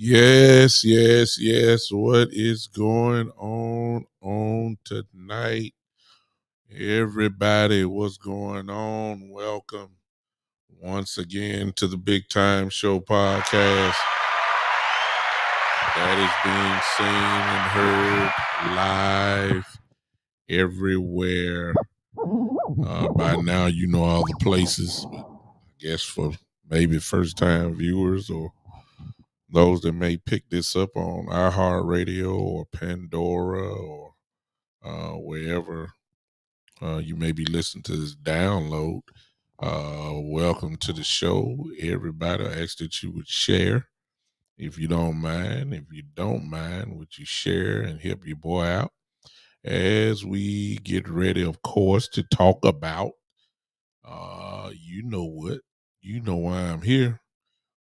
Yes, yes, yes. What is going on tonight? Everybody, what's going on? Welcome once again to the Big Time Show podcast that is being seen and heard live everywhere. By now, you know all the places. But I guess for maybe first time viewers or those that may pick this up on iHeartRadio or Pandora or wherever you may be listening to this download. Welcome to the show, everybody. I ask that you would share if you don't mind. If you don't mind, would you share and help your boy out as we get ready, of course, to talk about, you know what, you know why I'm here.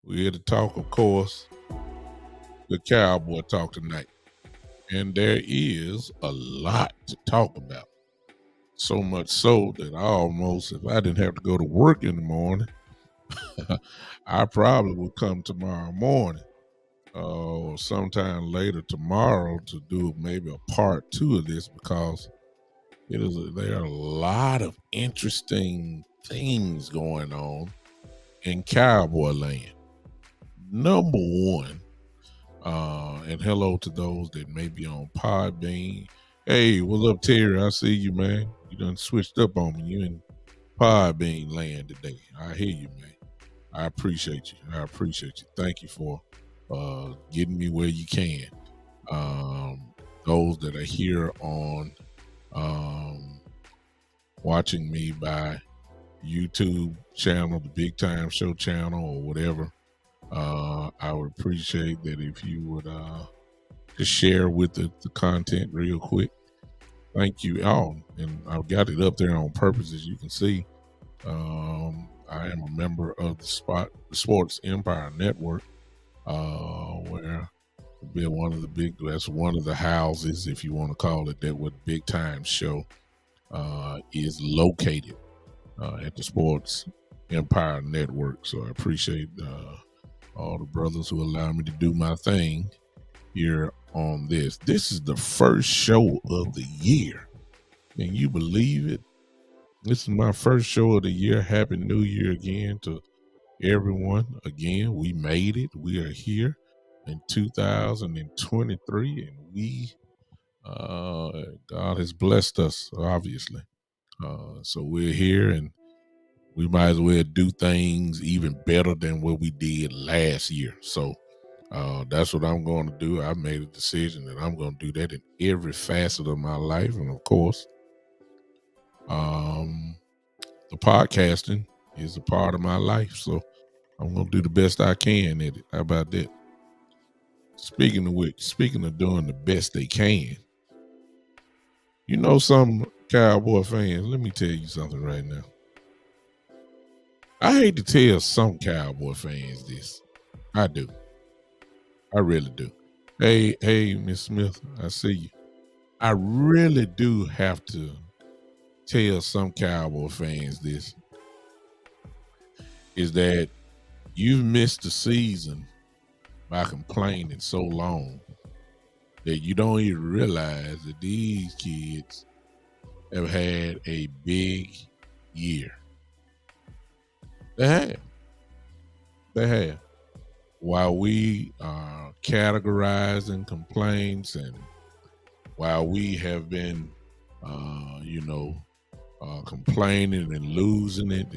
We're here to talk, of course, the Cowboy talk tonight. And there is a lot to talk about. So much so that I almost, if I didn't have to go to work in the morning, I probably would come tomorrow morning or sometime later tomorrow to do maybe a part two of this because there are a lot of interesting things going on in Cowboy land. Number one, and hello to those that may be on Podbean. Hey, what's up, Terry? I see you, man. You done switched up on me. You in Podbean land today. I hear you, man. I appreciate you. I appreciate you. Thank you for getting me where you can. Those that are here on watching me by YouTube channel, the Big Time Show channel, or whatever, I would appreciate that if you would just share with the content real quick. Thank you all. And I've got it up there on purpose, as you can see. I am a member of the Sports Empire Network, where that's one of the houses, if you want to call it that, what Big Time Show is located at the Sports Empire Network. So I appreciate all the brothers who allow me to do my thing here on this. This is the first show of the year. Can you believe it? This is my first show of the year. Happy New Year again to everyone. Again, we made it. We are here in 2023, and God has blessed us, obviously. So we're here, and we might as well do things even better than what we did last year. So that's what I'm going to do. I made a decision that I'm going to do that in every facet of my life, and of course, the podcasting is a part of my life. So I'm going to do the best I can at it. How about that? Speaking of doing the best they can, you know, some Cowboy fans, let me tell you something right now. I hate to tell some Cowboy fans this. I do. I really do. Hey, Miss Smith, I see you. I really do have to tell some Cowboy fans this, is that you've missed the season by complaining so long that you don't even realize that these kids have had a big year. They have. They have. While we are categorizing complaints and while we have been, complaining and losing it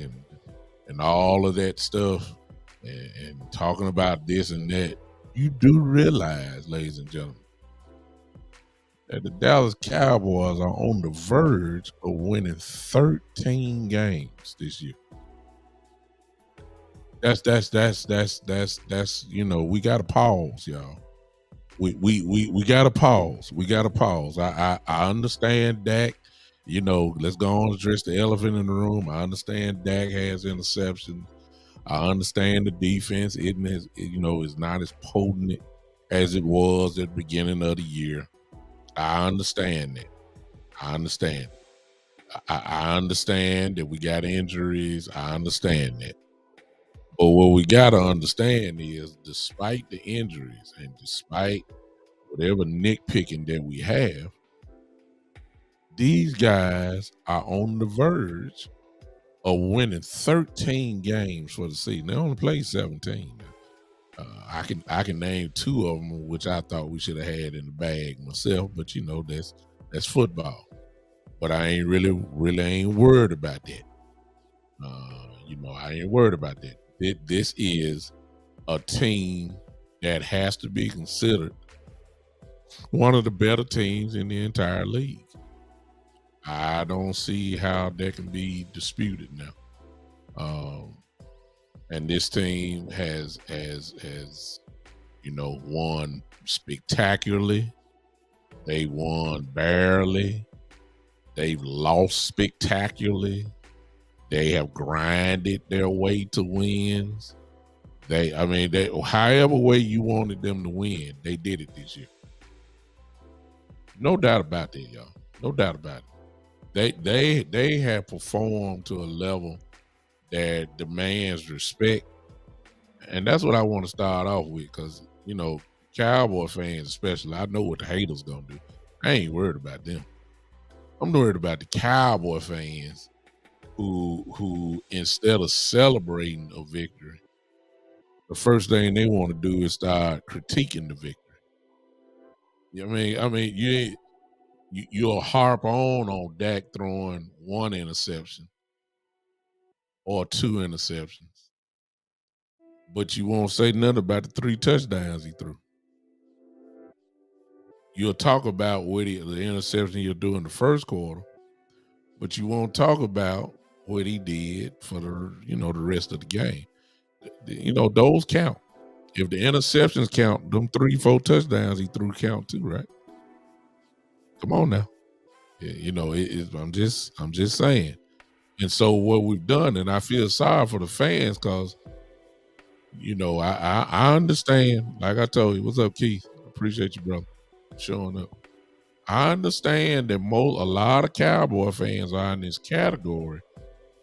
and all of that stuff and talking about this and that, you do realize, ladies and gentlemen, that the Dallas Cowboys are on the verge of winning 13 games this year. That's we gotta pause, y'all. We gotta pause. We gotta pause. I understand Dak. Let's go on and address the elephant in the room. I understand Dak has interceptions. I understand the defense is not as potent as it was at the beginning of the year. I understand that. I understand. I understand that we got injuries. I understand that. But what we got to understand is, despite the injuries and despite whatever nitpicking that we have, these guys are on the verge of winning 13 games for the season. They only played 17. I can name two of them, which I thought we should have had in the bag myself. But that's football. But I ain't really ain't worried about that. I ain't worried about that. This is a team that has to be considered one of the better teams in the entire league. I don't see how that can be disputed now. And this team has won spectacularly. They won barely. They've lost spectacularly. They have grinded their way to wins. However way you wanted them to win, they did it this year. No doubt about that, y'all. No doubt about it. They have performed to a level that demands respect, and that's what I want to start off with, because Cowboy fans especially, I know what the haters gonna do. I ain't worried about them. I'm worried about the Cowboy fans who instead of celebrating a victory, the first thing they want to do is start critiquing the victory. You'll harp on Dak throwing one interception or two interceptions, but you won't say nothing about the 3 touchdowns he threw. You'll talk about the interception you'll do in the first quarter, but you won't talk about what he did for the rest of the game. Those count. If the interceptions count, them 3-4 touchdowns he threw count too, right? Come on now. I'm just saying. And so what we've done, and I feel sorry for the fans, because I understand. Like I told you, what's up, Keith? Appreciate you, brother, showing up. I understand that a lot of Cowboy fans are in this category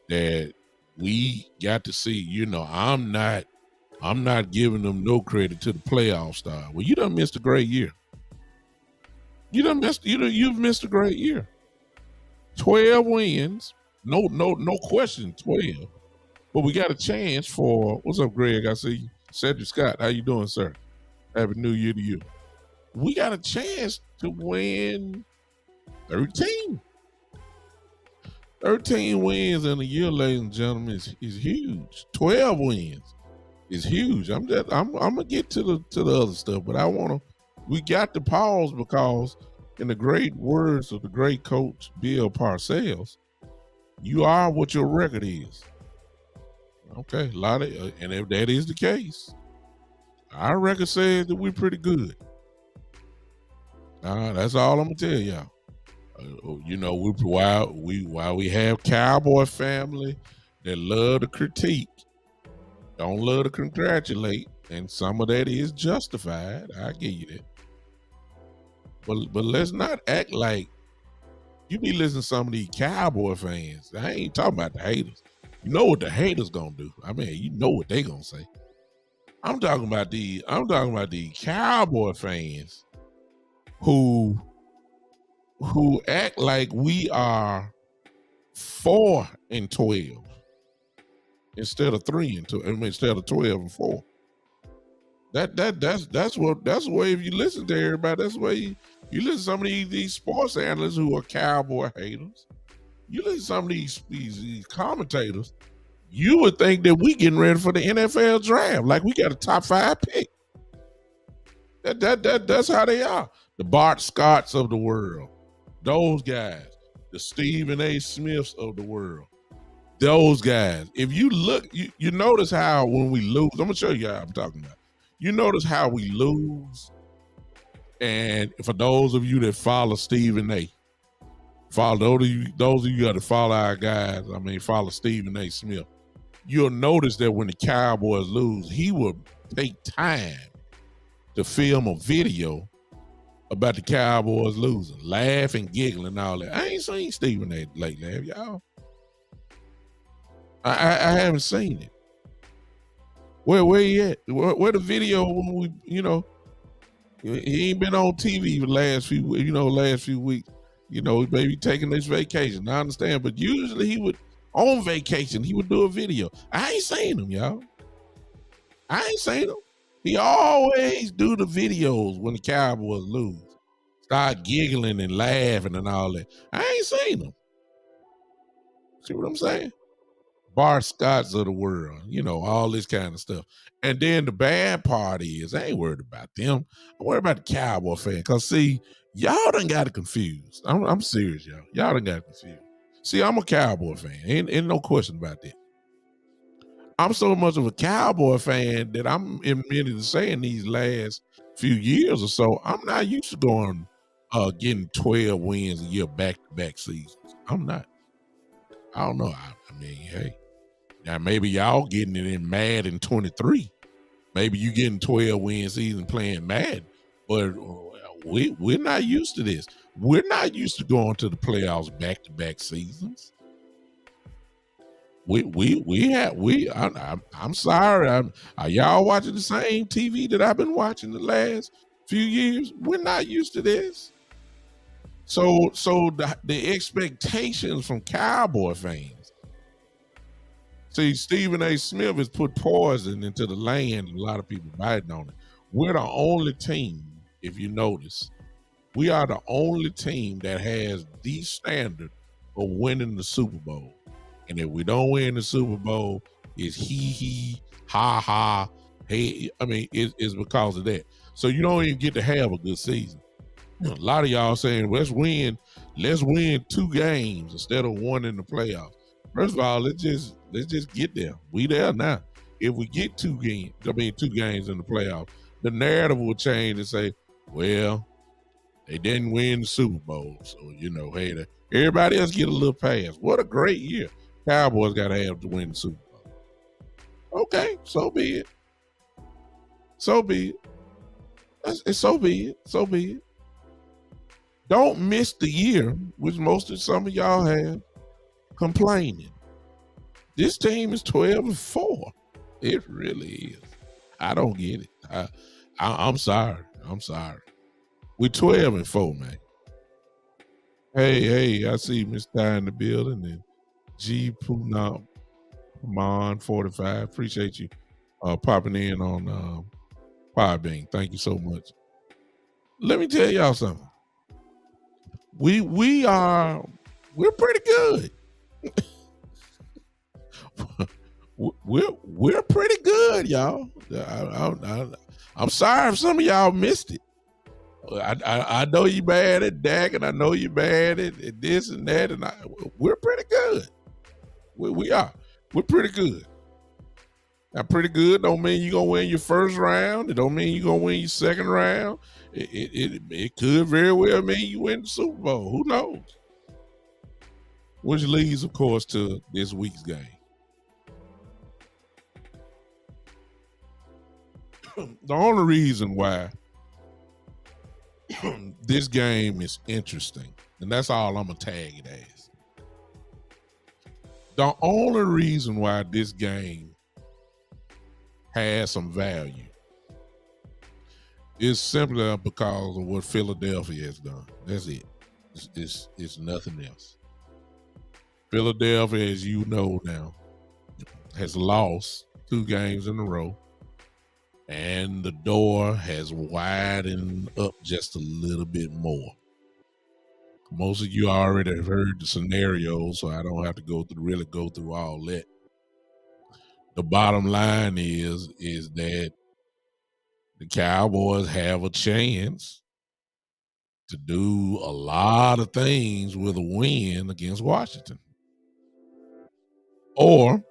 that we got to see. I'm not giving them no credit to the playoff style. Well, you done missed a great year. You've missed a great year. 12 wins, no question, 12. But we got a chance for, what's up, Greg? I see you. Cedric Scott, how you doing, sir? Happy New Year to you. We got a chance to win 13. 13 wins in a year, ladies and gentlemen, is huge. 12 wins is huge. I'm gonna get to the other stuff, but we got to pause, because in the great words of the great coach Bill Parcells, you are what your record is. Okay, and if that is the case, our record says that we're pretty good. That's all I'm gonna tell y'all. While we have Cowboy family that love to critique, don't love to congratulate, and some of that is justified. I give you that. But let's not act like you be listening to some of these Cowboy fans. I ain't talking about the haters. You know what the haters gonna do. You know what they gonna say. I'm talking about the Cowboy fans who act like we are 4-12 instead of 3-12. Instead of 12-4. That's the way. If you listen to everybody, that's the way you listen to some of these sports analysts who are Cowboy haters. You listen to some of these commentators, you would think that we getting ready for the NFL draft, like we got a top 5 pick. That's how they are. The Bart Scotts of the world, those guys, the Stephen A. Smiths of the world, those guys. If you look, you notice how when we lose, I'm gonna show you how I'm talking about. You notice how we lose, and for those of you that follow Stephen A., those of you that follow our guys, follow Stephen A. Smith, you'll notice that when the Cowboys lose, he will take time to film a video about the Cowboys losing, laugh and giggle and all that. I ain't seen Stephen A. lately, have y'all? I haven't seen it. Where he at? Where the video when we, he ain't been on TV the last few weeks. Maybe taking this vacation. I understand, but usually he would on vacation. He would do a video. I ain't seen him, y'all. I ain't seen him. He always do the videos when the Cowboys lose. Start giggling and laughing and all that. I ain't seen him. See what I'm saying? Bart Scotts of the world, all this kind of stuff. And then the bad part is, I ain't worried about them. I'm worried about the Cowboy fan. Because, see, y'all done got it confused. I'm serious, y'all. Y'all done got it confused. See, I'm a Cowboy fan. Ain't no question about that. I'm so much of a Cowboy fan that I'm admitted to saying these last few years or so, I'm not used to getting 12 wins a year back-to-back seasons. I'm not. I don't know. I mean, hey. Now, maybe y'all getting it in Madden 23. Maybe you getting 12 win season playing Madden. But we're not used to this. We're not used to going to the playoffs back-to-back seasons. I'm sorry. Are y'all watching the same TV that I've been watching the last few years? We're not used to this. So the expectations from Cowboy fans. See, Stephen A. Smith has put poison into the land, and a lot of people biting on it. We're the only team, if you notice, we are the only team that has the standard for winning the Super Bowl. And if we don't win the Super Bowl, it's he, ha, ha, hey. I mean, it's because of that. So you don't even get to have a good season. A lot of y'all saying, let's win 2 games instead of one in the playoffs. First of all, let's just get there. We there now. If we get 2 games in the playoffs, the narrative will change and say, well, they didn't win the Super Bowl. So, hey, everybody else get a little pass. What a great year. Cowboys got to have to win the Super Bowl. Okay, so be it. So be it. So be it. Don't miss the year, which some of y'all have, complaining. This team is 12-4. It really is. I don't get it. I'm sorry. We're 12-4, man. Hey, I see Miss Ty in the building and G Puna Mon 45. Appreciate you popping in on Podbean. Thank you so much. Let me tell y'all something. We're pretty good. we're pretty good, y'all. I'm sorry if some of y'all missed it. I know you bad at Dak, and I know you bad at this and that, and we're pretty good. We are. We're pretty good. Now, pretty good don't mean you're gonna win your first round. It don't mean you're gonna win your second round. It could very well mean you win the Super Bowl. Who knows? Which leads, of course, to this week's game. The only reason why this game is interesting, and that's all I'm gonna tag it as. The only reason why this game has some value is simply because of what Philadelphia has done. That's it. It's nothing else. Philadelphia, as you know now, has lost 2 games in a row, and the door has widened up just a little bit more. Most of you already have heard the scenario, so I don't have to go through all that. The bottom line is that the Cowboys have a chance to do a lot of things with a win against Washington. Or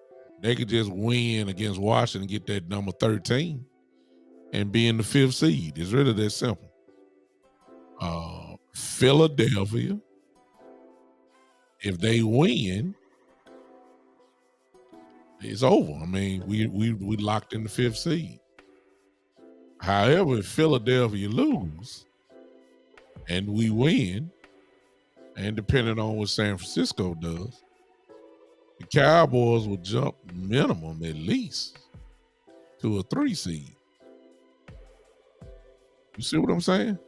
they could just win against Washington, get that number 13, and be in the 5th seed. It's really that simple. Philadelphia, if they win, it's over. I mean, we locked in the 5th seed. However, if Philadelphia lose and we win, and depending on what San Francisco does, the Cowboys will jump minimum at least to a 3 seed. You see what I'm saying?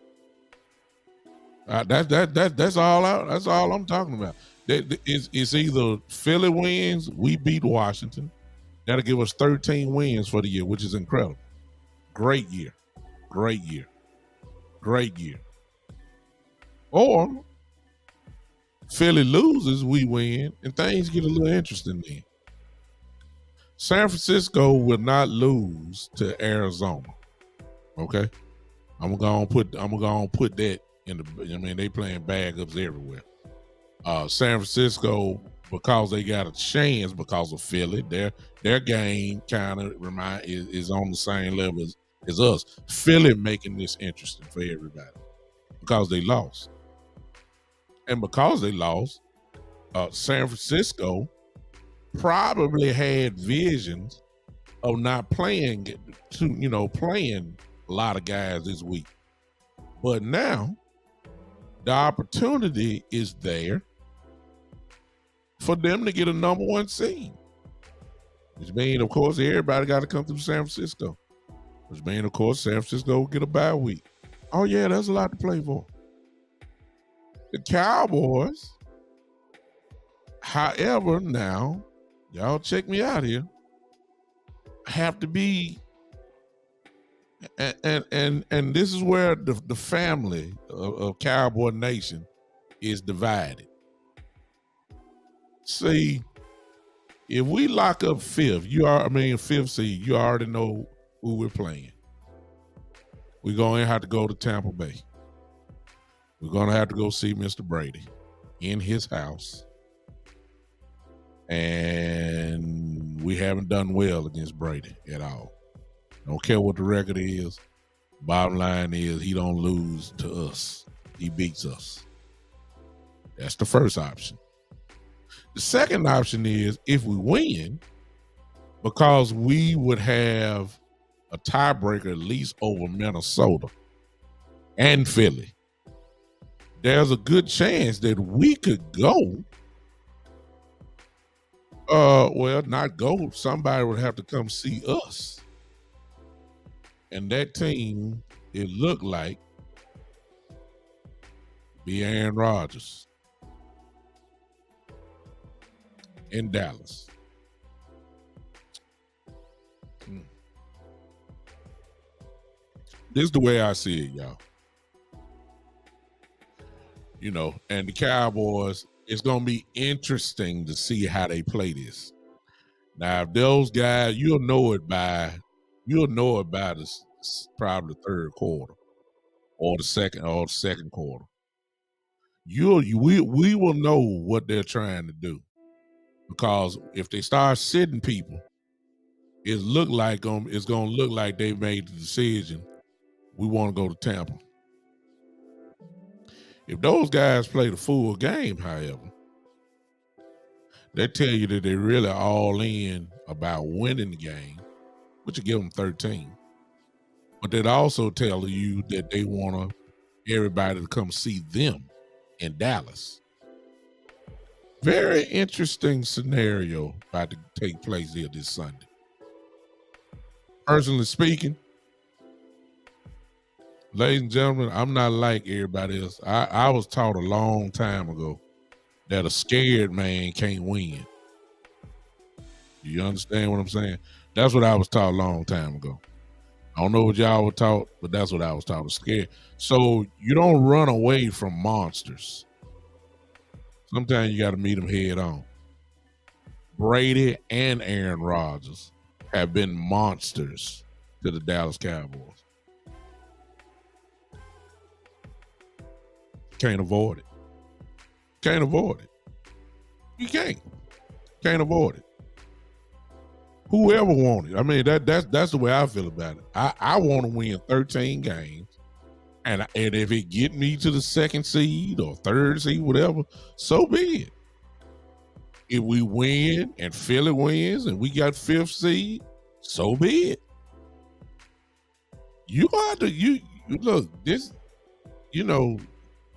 That's all. That's all I'm talking about. It's either Philly wins, we beat Washington. That'll give us 13 wins for the year, which is incredible. Great year, great year, great year. Or Philly loses, we win, and things get a little interesting then. San Francisco will not lose to Arizona. Okay, I'm gonna put that in the. I mean, they playing bag ups everywhere. San Francisco, because they got a chance because of Philly, their game kind of is on the same level as us. Philly making this interesting for everybody because they lost, and because they lost, San Francisco probably had visions of not playing playing a lot of guys this week, but now the opportunity is there for them to get a number 1 seed, which means, of course, everybody got to come through San Francisco, which means, of course, San Francisco will get a bye week. Oh yeah, there's a lot to play for. The Cowboys, however, now y'all check me out here, have to be, and this is where the family of Cowboy Nation is divided. See, if we lock up fifth seed, you already know who we're playing. We're going to have to go to Tampa Bay. We're going to have to go see Mr. Brady in his house. And we haven't done well against Brady at all. Don't care what the record is. Bottom line is he don't lose to us. He beats us. That's the first option. The second option is if we win, because we would have a tiebreaker at least over Minnesota and Philly, there's a good chance that we could go. Not go. Somebody would have to come see us. And that team, it looked like, be Aaron Rodgers in Dallas. This is the way I see it, y'all. And the Cowboys, it's going to be interesting to see how they play this. Now, if those guys, you'll know it by this probably the third quarter or the second quarter. We will know what they're trying to do, because if they start sitting people, it's gonna look like they made the decision. We want to go to Tampa. If those guys play the full game, however, they tell you that they're really all in about winning the game, which will give them 13. But they'd also tell you that they want everybody to come see them in Dallas. Very interesting scenario about to take place here this Sunday. Personally speaking, ladies and gentlemen, I'm not like everybody else. I was taught a long time ago that a scared man can't win. Do you understand what I'm saying? That's what I was taught a long time ago. I don't know what y'all were taught, but that's what I was taught. Scared. So you don't run away from monsters. Sometimes you got to meet them head on. Brady and Aaron Rodgers have been monsters to the Dallas Cowboys. Can't avoid it. Can't avoid it. You can't. Can't avoid it. Whoever won it. I mean, that's the way I feel about it. I want to win 13 games. And if it get me to the second seed or third seed, whatever, so be it. If we win and Philly wins and we got fifth seed, so be it. You got to you look this,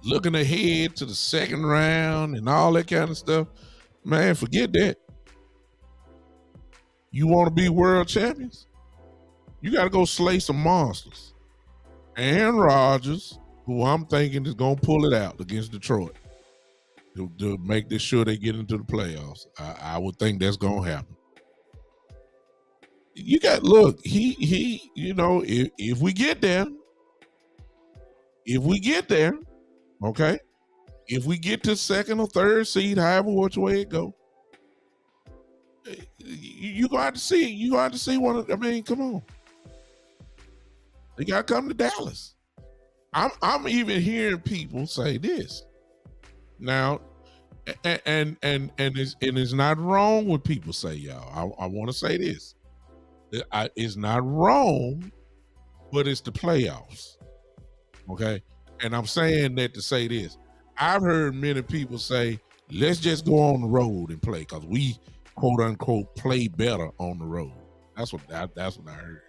looking ahead to the second round and all that kind of stuff. Man, forget that. You want to be world champions? You got to go slay some monsters. Aaron Rodgers, who I'm thinking is going to pull it out against Detroit to make this sure they get into the playoffs. I would think that's going to happen. You got look. He. You know, if we get there, okay. If we get to second or third seed, however which way it go, you gonna have to see. You gonna have to see one of. I mean, come on. They gotta come to Dallas. I'm even hearing people say this now, and it's not wrong what people say, y'all. I want to say this. It's not wrong, but it's the playoffs. Okay. And I'm saying that to say this. I've heard many people say, let's just go on the road and play because we, quote unquote, play better on the road. That's what I heard.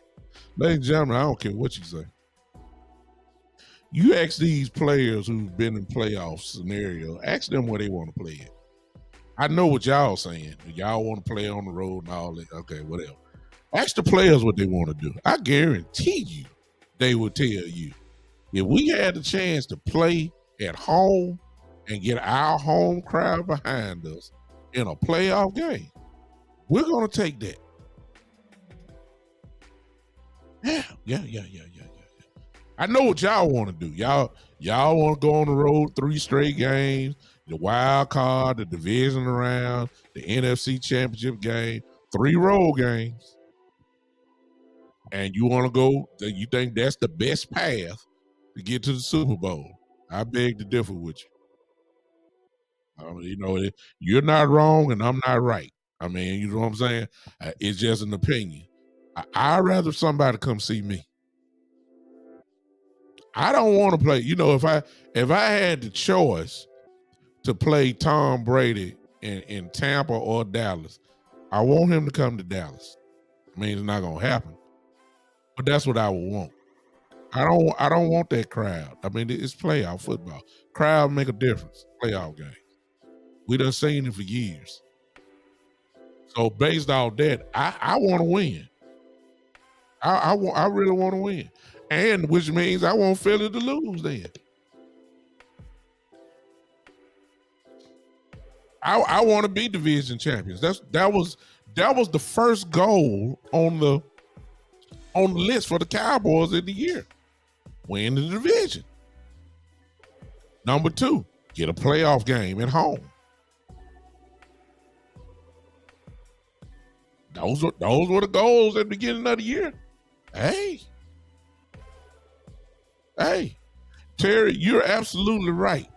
Ladies and gentlemen, I don't care what you say. You ask these players who've been in playoff scenario, ask them where they want to play it. I know what y'all saying. Y'all want to play on the road and all that. Okay, whatever. Ask the players what they want to do. I guarantee you they will tell you. If we had the chance to play at home and get our home crowd behind us in a playoff game, we're going to take that. Yeah. I know what y'all want to do. Y'all want to go on the road 3 straight games, the wild card, the division round, the NFC championship game, 3 road games. And you want to go, you think that's the best path to get to the Super Bowl. I beg to differ with you. You know, you're not wrong and I'm not right. I mean, you know what I'm saying? It's just an opinion. I'd rather somebody come see me. I don't want to play. You know, if I had the choice to play Tom Brady in Tampa or Dallas, I want him to come to Dallas. I mean, it's not gonna happen, but that's what I would want. I don't want that crowd. I mean, it's playoff football. Crowd make a difference. Playoff game. We done seen it for years. So based off that, I want to win. I really want to win, and which means I want Philly to lose. Then I want to be division champions. That was the first goal on the list for the Cowboys in the year. Win the division. Number 2, get a playoff game at home. Those were the goals at the beginning of the year. Hey, Terry, you're absolutely right.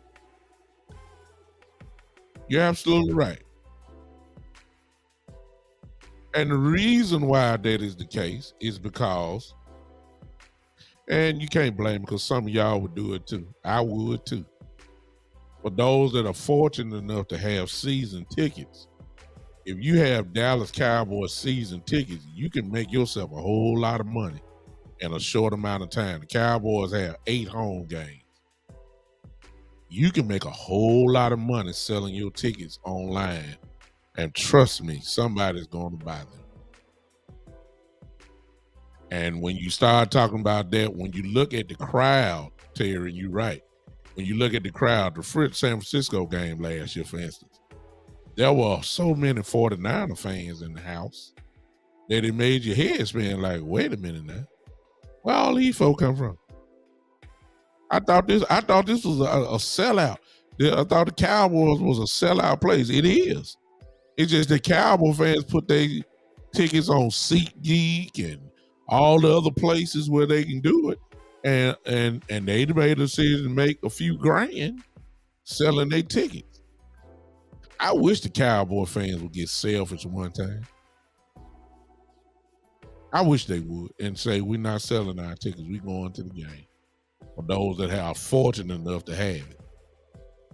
You're absolutely right. And the reason why that is the case is because, and you can't blame because some of y'all would do it too. I would too. For those that are fortunate enough to have season tickets, if you have Dallas Cowboys season tickets, you can make yourself a whole lot of money in a short amount of time. The Cowboys have 8 home games. You can make a whole lot of money selling your tickets online. And trust me, somebody's going to buy them. And when you start talking about that, when you look at the crowd, Terry, and you're right. When you look at the crowd, the San Francisco game last year, for instance, there were so many 49er fans in the house that it made your head spin like, wait a minute now. Where all these folk come from? I thought this was a sellout. I thought the Cowboys was a sellout place. It is. It's just the Cowboy fans put their tickets on SeatGeek and all the other places where they can do it. And they made a decision to make a few grand selling their tickets. I wish the Cowboy fans would get selfish one time. I wish they would and say, we're not selling our tickets. We're going to the game. For those that are fortunate enough to have it.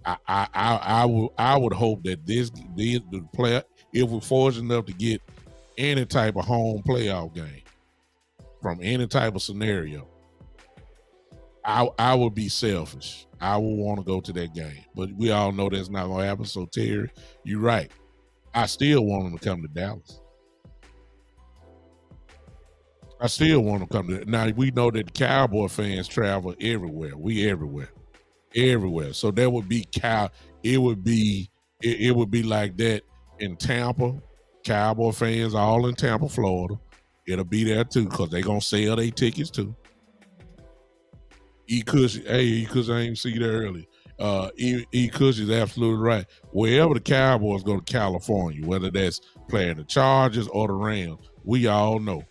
I would hope that the player, if we're fortunate enough to get any type of home playoff game from any type of scenario, I would be selfish. I would want to go to that game, but we all know that's not going to happen. So Terry, you're right. I still want them to come to Dallas. I still want to come to. Now we know that Cowboy fans travel everywhere. We everywhere. So that would be cow. It would be it would be like that in Tampa. Cowboy fans all in Tampa, Florida. It'll be there too because they gonna sell their tickets too. E. Cush, I ain't see that early. E. Cush is absolutely right. Wherever the Cowboys go to California, whether that's playing the Chargers or the Rams, we all know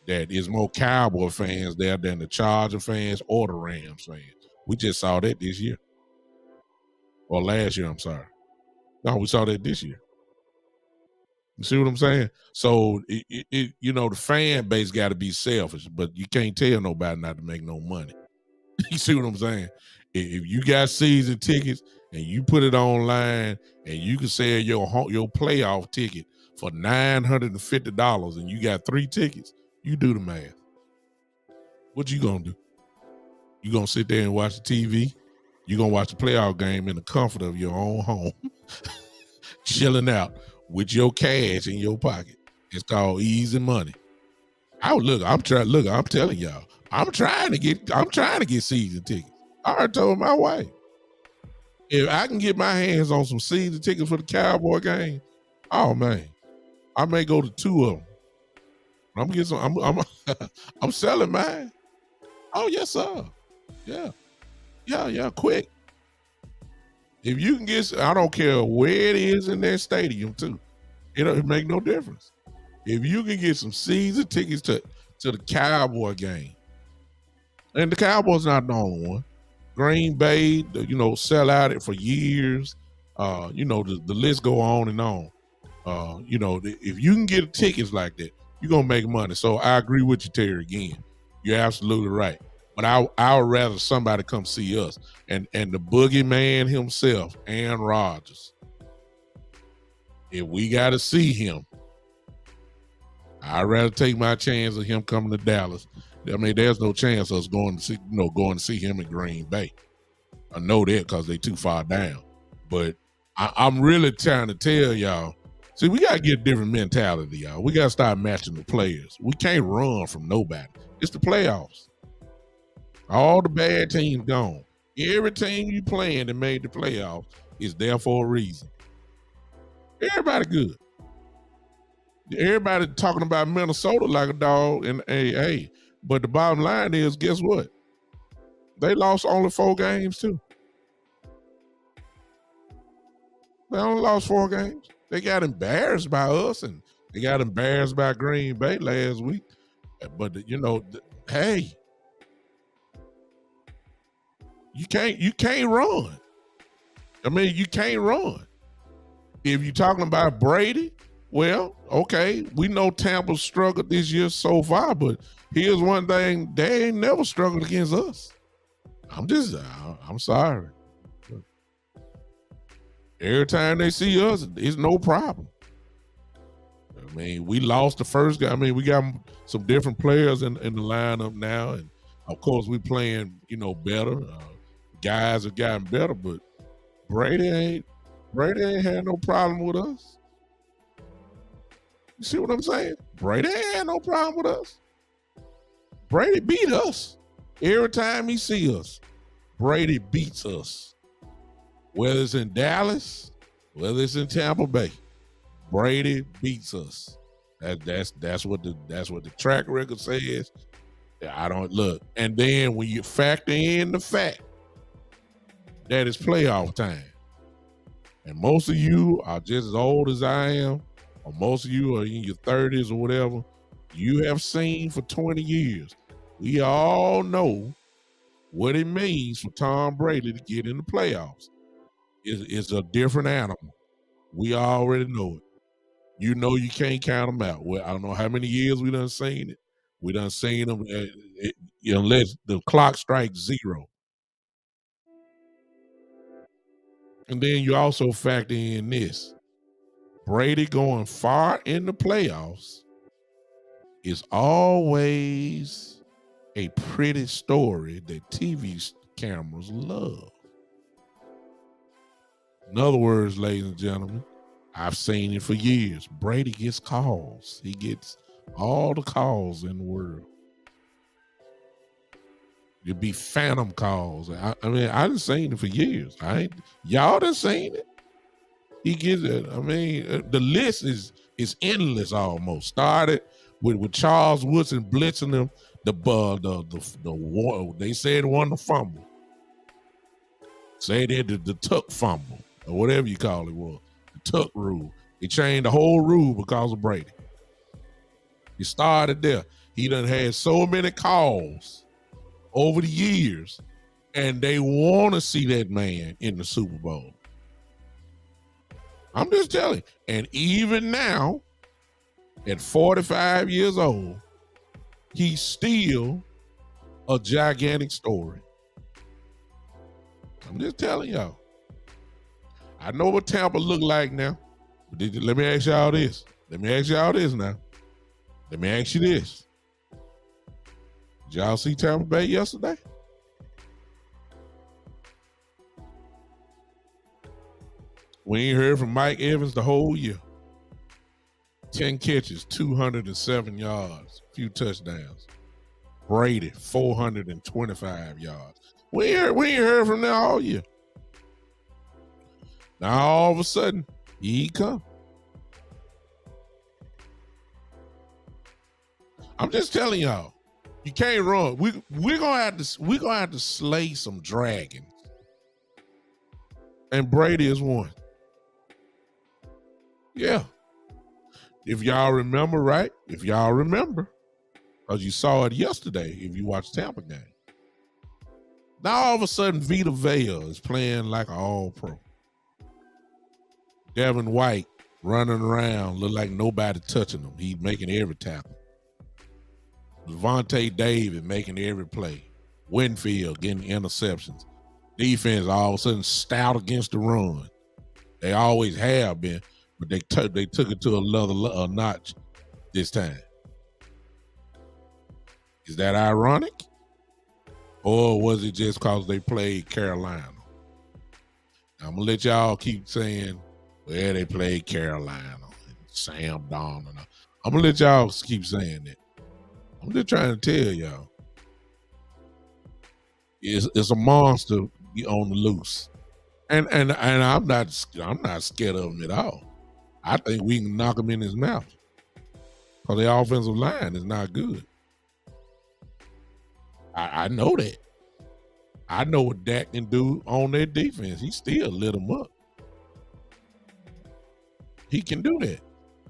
that is more Cowboy fans there than the Charger fans or the Rams fans. We just saw that this year or last year. I'm sorry. No, we saw that this year. You see what I'm saying? So the fan base got to be selfish, but you can't tell nobody not to make no money. You see what I'm saying? If you got season tickets and you put it online and you can sell your playoff ticket for $950 and you got 3 tickets, you do the math. What you gonna do? You gonna sit there and watch the TV? You gonna watch the playoff game in the comfort of your own home, chilling out with your cash in your pocket. It's called easy money. I'm telling y'all, I'm trying to get season tickets. I already told my wife, if I can get my hands on some season tickets for the Cowboy game, oh man, I may go to 2 of them. I'm getting some. I'm selling mine. Oh yes, sir. Yeah. Quick. If you can get, I don't care where it is in that stadium too. It make no difference. If you can get some season tickets to the Cowboy game, and the Cowboys not the only one. Green Bay, sell out it for years. The list go on and on. If you can get tickets like that, you're gonna make money. So I agree with you, Terry. Again, you're absolutely right. But I would rather somebody come see us and the boogeyman himself, Aaron Rodgers. If we got to see him, I'd rather take my chance of him coming to Dallas. I mean, there's no chance of us going to see him in Green Bay. I know that because they too far down. But I'm really trying to tell y'all, see, we got to get a different mentality, y'all. We got to start matching the players. We can't run from nobody. It's the playoffs. All the bad teams gone. Every team you playing that made the playoffs is there for a reason. Everybody good. Everybody talking about Minnesota like a dog, and hey, but the bottom line is, guess what? They lost only 4 games too. They only lost 4 games. They got embarrassed by us, and they got embarrassed by Green Bay last week. But hey, you can't run. I mean, you can't run. If you're talking about Brady, well, okay, we know Tampa struggled this year so far, but here's one thing: they ain't never struggled against us. I'm sorry. Every time they see us, it's no problem. I mean, we lost the first game. I mean, we got some different players in the lineup now, and of course, we playing better. Guys have gotten better, but Brady ain't had no problem with us. You see what I'm saying? Brady ain't had no problem with us. Brady beat us. Every time he see us, Brady beats us. Whether it's in Dallas, whether it's in Tampa Bay, Brady beats us. That's what the track record says. I don't look. And then when you factor in the fact that it's playoff time, and most of you are just as old as I am, or most of you are in your 30s or whatever, you have seen for 20 years. We all know what it means for Tom Brady to get in the playoffs. It's a different animal. We already know it. You know you can't count them out. Well, I don't know how many years we done seen it. We done seen them unless the clock strikes 0. And then you also factor in this. Brady going far in the playoffs is always a pretty story that TV cameras love. In other words, ladies and gentlemen, I've seen it for years. Brady gets calls. He gets All the calls in the world. It'd be phantom calls. I mean, I done seen it for years. Y'all done seen it. He gets it. I mean, the list is endless almost. Started with Charles Woodson blitzing them. They said won the fumble. Say they did the tuck fumble or whatever you call it was. The tuck rule. He changed the whole rule because of Brady. He started there. He done had so many calls over the years, and they want to see that man in the Super Bowl. I'm just telling you. And even now, at 45 years old, he's still a gigantic story. I'm just telling y'all. I know what Tampa look like now. But let me ask y'all this. Let me ask y'all this now. Let me ask you this. Did y'all see Tampa Bay yesterday? We ain't heard from Mike Evans the whole year. 10 catches, 207 yards, few touchdowns. Brady, 425 yards. We ain't heard from them all year. Now all of a sudden, he come. I'm just telling y'all, you can't run. We're gonna have to slay some dragons. And Brady is one. Yeah. If y'all remember, right? If y'all remember, because you saw it yesterday if you watched Tampa game. Now all of a sudden, Vita Vea is playing like an all-pro. Devin White running around, look like nobody touching him. He's making every tackle. Devontae Davis making every play. Winfield getting interceptions. Defense all of a sudden stout against the run. They always have been, but they took it to another notch this time. Is that ironic? Or was it just because they played Carolina? I'm going to let y'all keep saying, well, they played Carolina and Sam Darnold. I'm going to let y'all keep saying that. I'm just trying to tell y'all. It's a monster on the loose. And I'm not scared of him at all. I think we can knock him in his mouth. Because the offensive line is not good. I know that. I know what Dak can do on their defense. He still lit them up. He can do that.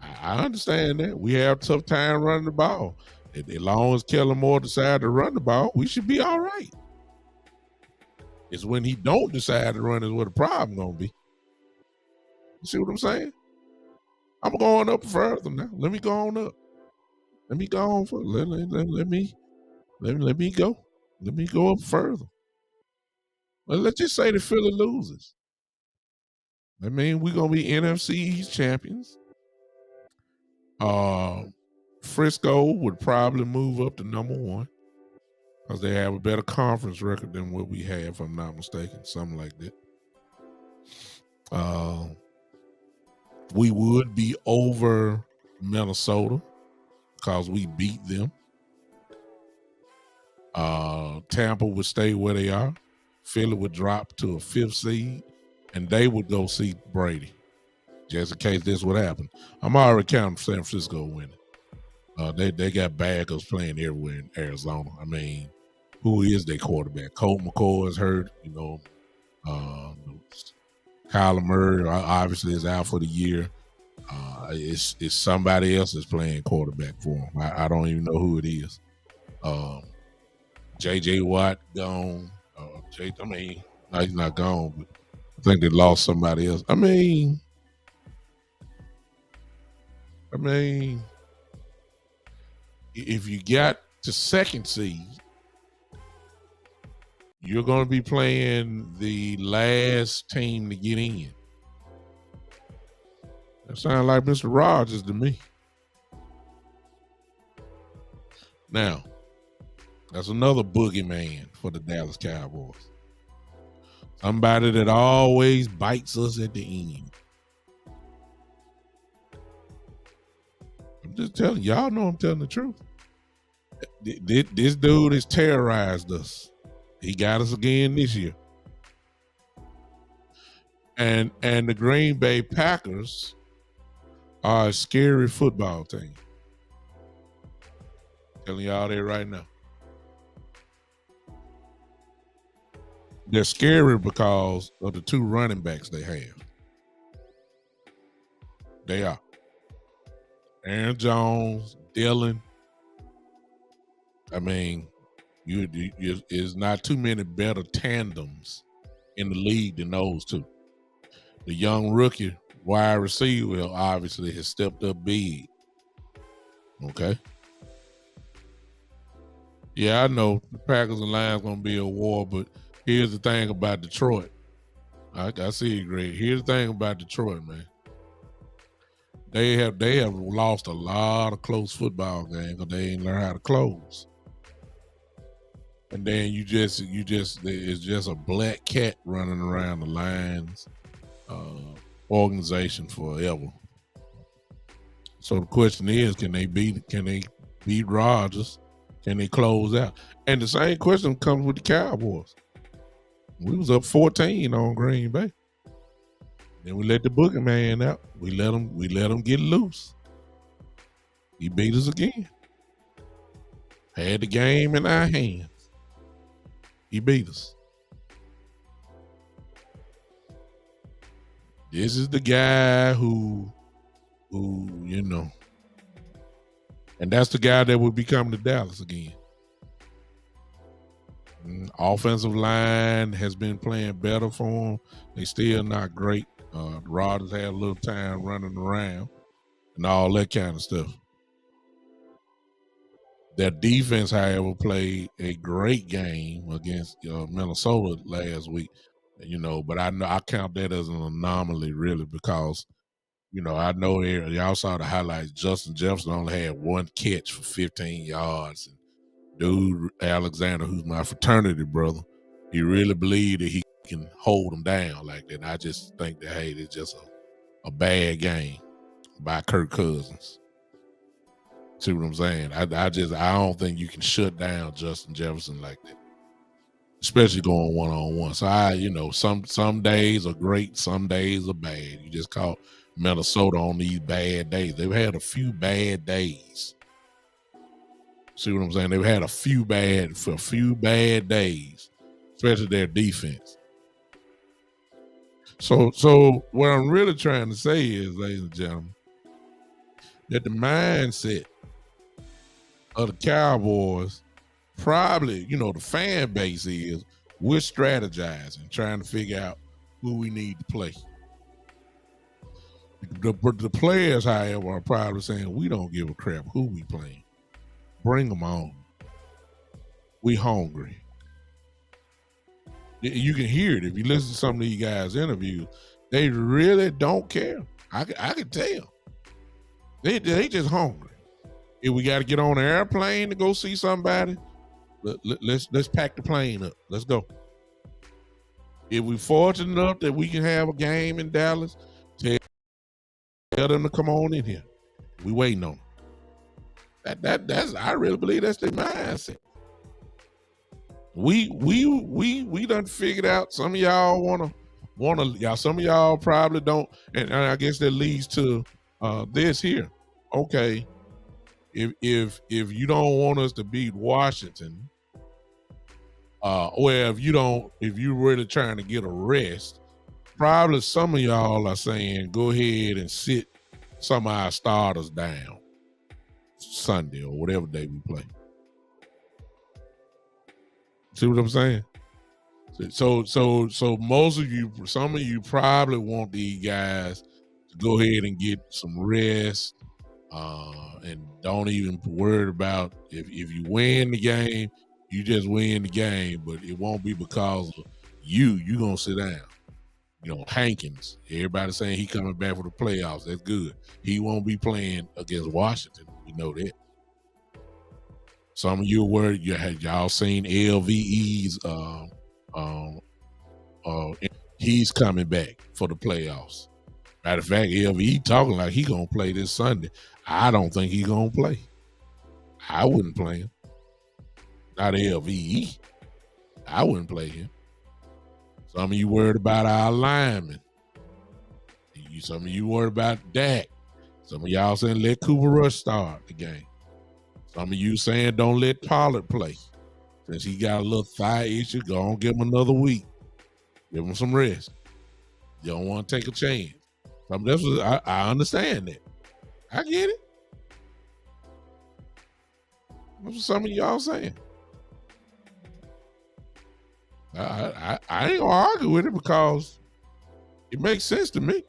I understand that. We have a tough time running the ball. As long as Kellen Moore decides to run the ball, we should be all right. It's when he don't decide to run is where the problem gonna be. You see what I'm saying? I'm going up further now. Let me go on up. Let me go on for let me go. Let me go up further. Well, let's just say the Philly loses. I mean, we're gonna be NFC East champions. Frisco would probably move up to number one because they have a better conference record than what we have, if I'm not mistaken, something like that. We would be over Minnesota because we beat them. Tampa would stay where they are. Philly would drop to a 5th seed, and they would go see Brady, just in case this would happen. I'm already counting San Francisco winning. They got baggers playing everywhere in Arizona. I mean, who is their quarterback? Colt McCoy is hurt. You know, Kyler Murray obviously is out for the year. It's somebody else that's playing quarterback for him. I don't even know who it is. J.J. Watt gone. I mean, no, he's not gone, but I think they lost somebody else. I mean, if you got to 2nd seed, you're going to be playing the last team to get in. That sounds like Mr. Rogers to me. Now, that's another boogeyman for the Dallas Cowboys. Somebody that always bites us at the end. I'm just telling y'all know I'm telling the truth. This dude has terrorized us. He got us again this year. And the Green Bay Packers are a scary football team. Telling y'all that right now. They're scary because of the two running backs they have. They are. Aaron Jones, Dillon. I mean, there's not too many better tandems in the league than those two. The young rookie wide receiver obviously has stepped up big. Okay. Yeah, I know the Packers and Lions going to be a war, but here's the thing about Detroit. I see you, Greg. Here's the thing about Detroit, man. They have lost a lot of close football games because they ain't learned how to close. And then it's just a black cat running around the Lions organization forever. So the question is, can they beat Rodgers? Can they close out? And the same question comes with the Cowboys. We was up 14 on Green Bay. Then we let the boogeyman out. We let him get loose. He beat us again. Had the game in our hands. He beat us. This is the guy who, you know, and that's the guy that would become the Dallas again. Offensive line has been playing better for them. They still not great. Rodgers had a little time running around and all that kind of stuff. Their defense, however, played a great game against Minnesota last week. You know, but I count that as an anomaly, really, because I know y'all saw the highlights. Justin Jefferson only had one catch for 15 yards. And dude, Alexander, who's my fraternity brother, he really believed that he can hold them down like that. And I just think that, hey, it's just a bad game by Kirk Cousins. See what I'm saying? I don't think you can shut down Justin Jefferson like that, especially going one-on-one. So some days are great, some days are bad. You just caught Minnesota on these bad days. They've had a few bad days. See what I'm saying? They've had a few bad days, especially their defense. So what I'm really trying to say is, ladies and gentlemen, that the mindset of the Cowboys, probably, the fan base is, we're strategizing, trying to figure out who we need to play. The players, however, are probably saying, we don't give a crap who we playing. Bring them on. We hungry. You can hear it if you listen to some of these guys' interviews. They really don't care. I can tell. They just hungry. If we got to get on an airplane to go see somebody, let's pack the plane up. Let's go. If we're fortunate enough that we can have a game in Dallas, tell them to come on in here. We waiting on them. That's I really believe that's their mindset. We done figured out. Some of y'all wanna some of y'all probably don't, and I guess that leads to this here. Okay, if you don't want us to beat Washington, or if you're really trying to get a rest, probably some of y'all are saying go ahead and sit some of our starters down Sunday or whatever day we play. See what I'm saying? So most of you, some of you probably want these guys to go ahead and get some rest, and don't even worry about if you win the game, you just win the game, but it won't be because of you gonna sit down. Hankins, everybody saying he coming back for the playoffs. That's good. He won't be playing against Washington. We know that. Some of you are worried. Y'all seen LVE's he's coming back for the playoffs. Matter of fact, LV talking like he gonna play this Sunday. I don't think he gonna play. I wouldn't play him. Not LVE. I wouldn't play him. Some of you worried about our linemen. Some of you worried about Dak. Some of y'all saying let Cooper Rush start the game. Some of you saying don't let Pollard play. Since he got a little thigh issue, go on, give him another week. Give him some rest. You don't want to take a chance. I understand that. I get it. That's what some of y'all saying. I ain't gonna argue with it because it makes sense to me.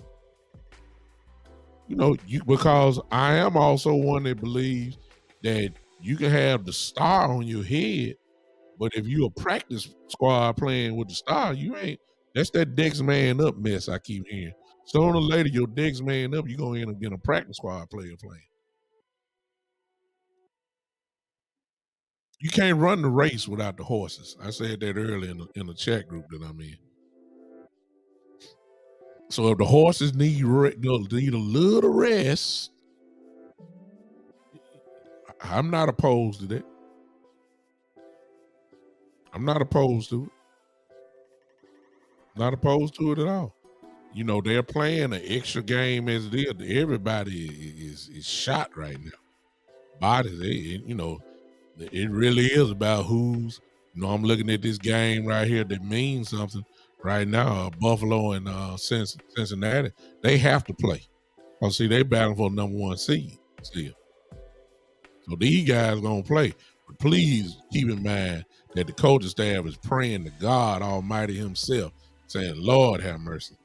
Because I am also one that believes that you can have the star on your head, but if you a practice squad playing with the star, you ain't. That's that Dex man up mess I keep hearing. Sooner or later, your Dex man up, you're gonna end up getting a practice squad player playing. You can't run the race without the horses. I said that earlier in the chat group that I'm in. So if the horses need a little rest, I'm not opposed to that. I'm not opposed to it. Not opposed to it at all. They're playing an extra game as it is. Everybody is shot right now. Bodies, it really is about who's. I'm looking at this game right here that means something right now. Buffalo and Cincinnati, they have to play. See, they battling for the number one seed still. So these guys gonna play. But please keep in mind that the coaching staff is praying to God Almighty Himself, saying, "Lord, have mercy.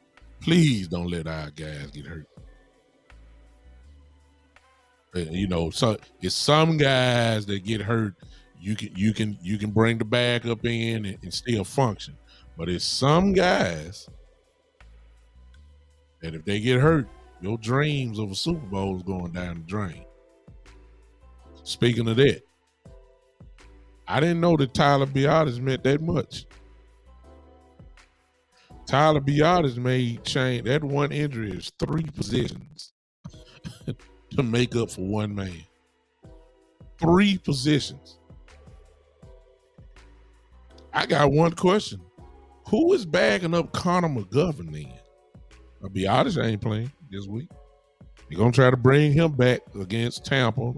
Please don't let our guys get hurt." So it's some guys that get hurt. You can bring the backup in and still function, but it's some guys that if they get hurt, your dreams of a Super Bowl is going down the drain. Speaking of that, I didn't know that Tyler Biadasz meant that much. Tyler Biadasz made change. That one injury is 3 positions to make up for one man. 3 positions. I got one question. Who is backing up Connor McGovern then? Biadasz ain't playing this week. You're gonna try to bring him back against Tampa.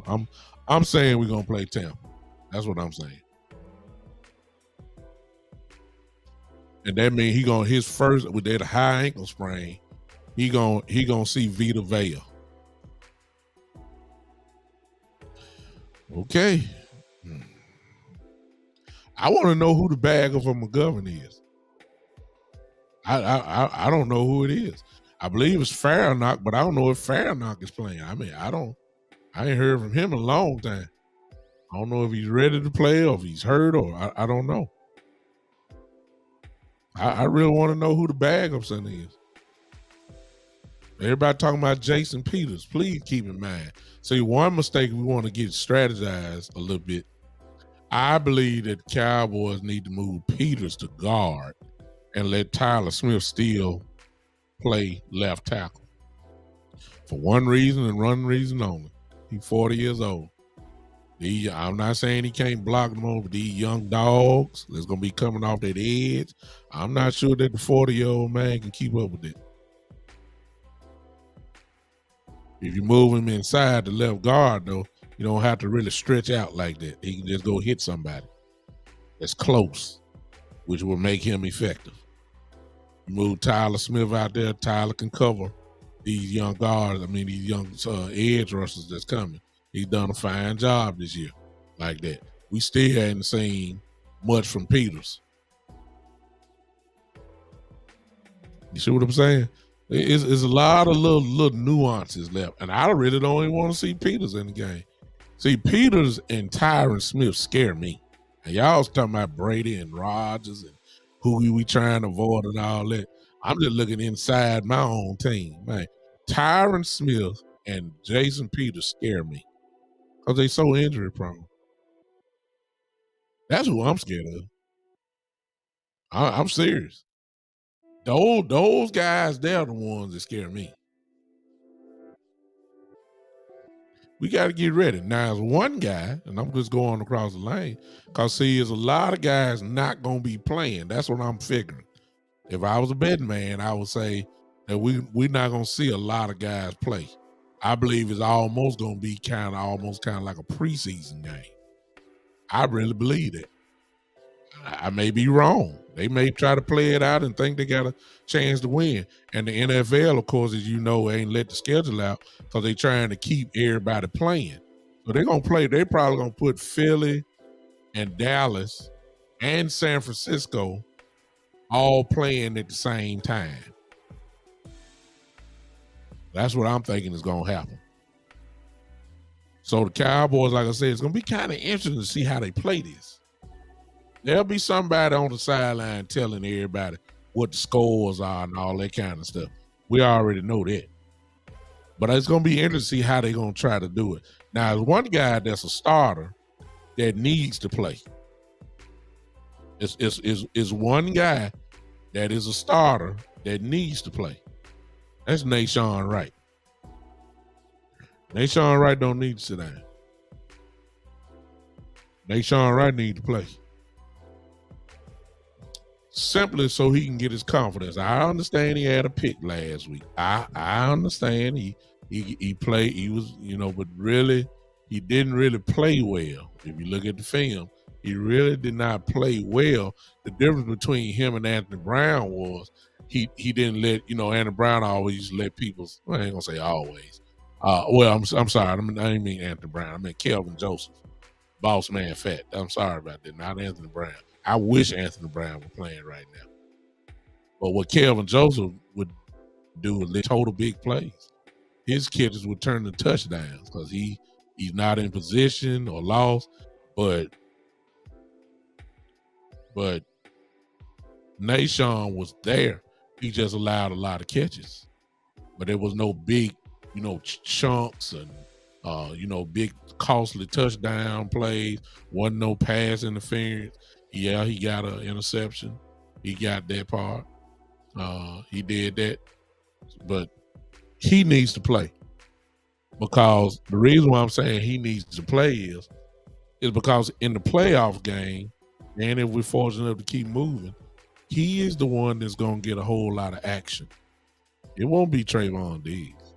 I'm saying we're gonna play Tampa. That's what I'm saying. And that means he gonna his first with that high ankle sprain. He gonna see Vita Vea. Okay. I want to know who the bagger for McGovern is. I don't know who it is. I believe it's Farrakhan, but I don't know if Farrakhan is playing. I ain't heard from him in a long time. I don't know if he's ready to play or if he's hurt or I don't know. I really want to know who the backup center is. Everybody talking about Jason Peters. Please keep in mind. See, one mistake we want to get strategized a little bit. I believe that Cowboys need to move Peters to guard and let Tyler Smith still play left tackle. For one reason and one reason only. He's 40 years old. I'm not saying he can't block them over. These young dogs that's going to be coming off that edge. I'm not sure that the 40-year-old man can keep up with it. If you move him inside the left guard, though, you don't have to really stretch out like that. He can just go hit somebody that's close, which will make him effective. You move Tyler Smith out there, Tyler can cover these young guards. These young edge rushers that's coming. He's done a fine job this year like that. We still hadn't seen much from Peters. You see what I'm saying? It's a lot of little nuances left. And I really don't even want to see Peters in the game. See, Peters and Tyron Smith scare me. And y'all was talking about Brady and Rodgers and who we trying to avoid and all that. I'm just looking inside my own team. Man, Tyron Smith and Jason Peters scare me because they so injury prone. That's who I'm scared of. I'm serious. Those guys, they're the ones that scare me. We got to get ready. Now, as one guy, and I'm just going across the lane, because see, there's a lot of guys not going to be playing. That's what I'm figuring. If I was a betting man, I would say that we're not going to see a lot of guys play. I believe it's almost going to be almost like a preseason game. I really believe that. I may be wrong. They may try to play it out and think they got a chance to win. And the NFL, of course, as you know, ain't let the schedule out because they're trying to keep everybody playing. So they're going to play. They're probably going to put Philly and Dallas and San Francisco all playing at the same time. That's what I'm thinking is going to happen. So the Cowboys, like I said, it's going to be kind of interesting to see how they play this. There'll be somebody on the sideline telling everybody what the scores are and all that kind of stuff. We already know that. But it's going to be interesting to see how they're going to try to do it. Now, there's one guy that's a starter that needs to play. It's one guy that is a starter that needs to play. That's Nashawn Wright. Nashawn Wright don't need to sit down. Nashawn Wright needs to play. Simply so he can get his confidence. I understand he had a pick last week. I understand he played. He was, but really he didn't really play well. If you look at the film, he really did not play well. The difference between him and Anthony Brown was he didn't let Anthony Brown always let people. Well, I ain't gonna say always. I'm sorry. I didn't mean Anthony Brown. I meant Kelvin Joseph, boss man fat. I'm sorry about that. Not Anthony Brown. I wish Anthony Brown were playing right now. But what Kelvin Joseph would do is total big plays. His kickers would turn to touchdowns because he's not in position or lost. But Nashawn was there. He just allowed a lot of catches. But there was no big, chunks and big costly touchdown plays. Wasn't no pass interference. Yeah, he got an interception. He got that part. He did that. But he needs to play. Because the reason why I'm saying he needs to play is because in the playoff game, and if we're fortunate enough to keep moving, he is the one that's going to get a whole lot of action. It won't be Trayvon Diggs.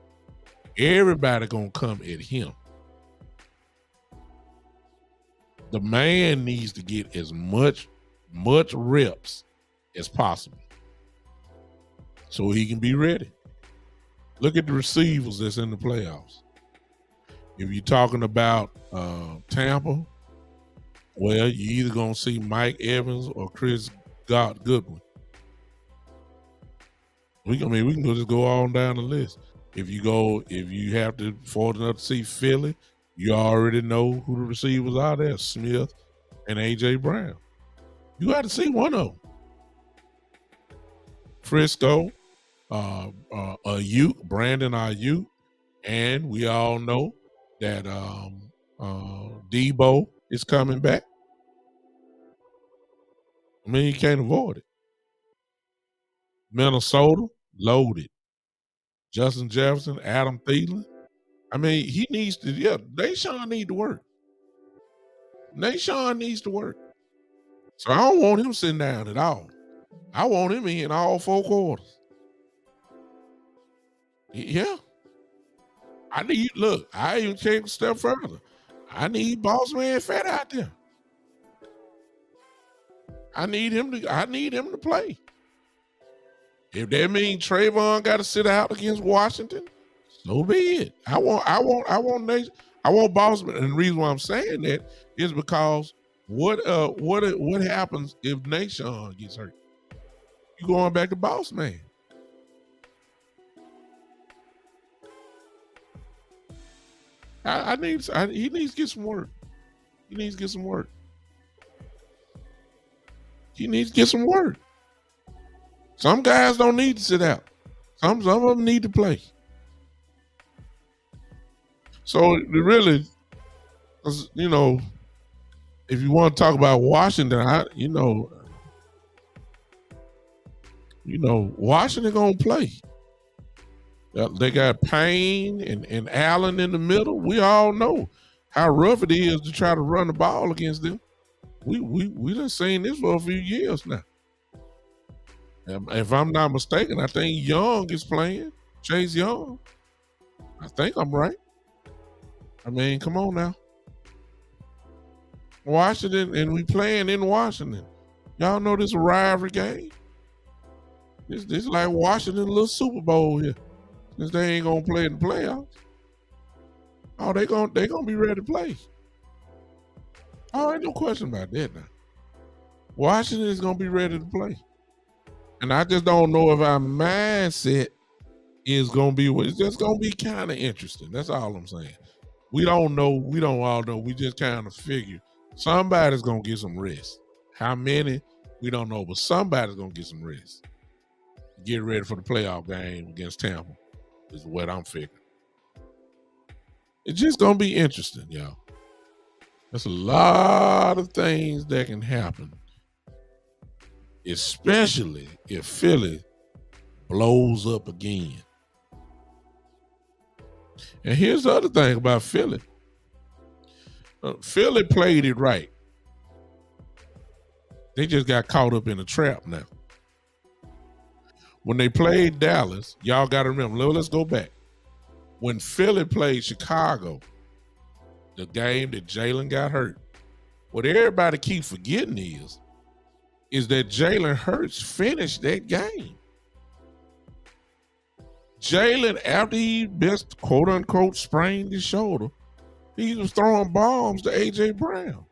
Everybody going to come at him. The man needs to get as much reps as possible so he can be ready. Look at the receivers that's in the playoffs. If you're talking about Tampa, well, you're either going to see Mike Evans or Chris Goodwin. We can just go on down the list. If you have to fortunate enough to see Philly, you already know who the receivers are there, Smith and A.J. Brown. You got to see one of them. Frisco, Ayuk, Brandon Ayuk, and we all know that Debo is coming back. I mean, you can't avoid it. Minnesota, loaded. Justin Jefferson, Adam Thielen. I mean, he needs to, Nashawn needs to work. Nashawn needs to work. So I don't want him sitting down at all. I want him in all 4 quarters. Yeah. I even take a step further. I need boss man fat out there. I need him to play. If that means Trayvon got to sit out against Washington, so be it. I want Bossman, and the reason why I'm saying that is because what happens if Nashawn gets hurt? You going back to boss man? He needs to get some work. He needs to get some work. Some guys don't need to sit out. Some of them need to play. So really, if you want to talk about Washington, Washington gonna play. They got Payne and Allen in the middle. We all know how rough it is to try to run the ball against them. We done seen this for a few years now. If I'm not mistaken, I think Young is playing. Chase Young. I think I'm right. I mean, come on now. Washington, and we playing in Washington. Y'all know this a rivalry game. This like Washington little Super Bowl here. Since they ain't gonna play in the playoffs. Oh, they gonna be ready to play. Oh, ain't no question about that now. Washington is gonna be ready to play. And I just don't know if our mindset is gonna be it's just gonna be kind of interesting. That's all I'm saying. We don't know, we don't all know. We just kind of figure somebody's gonna get some rest. How many? We don't know, but somebody's gonna get some rest. Get ready for the playoff game against Tampa, is what I'm figuring. It's just gonna be interesting, y'all. There's a lot of things that can happen, especially if Philly blows up again. And here's the other thing about Philly. Philly played it right. They just got caught up in a trap now. When they played Dallas, y'all got to remember, let's go back. When Philly played Chicago, the game that Jalen got hurt, what everybody keep forgetting is that Jalen Hurts finished that game. Jalen, after he best quote unquote sprained his shoulder, he was throwing bombs to A.J. Brown.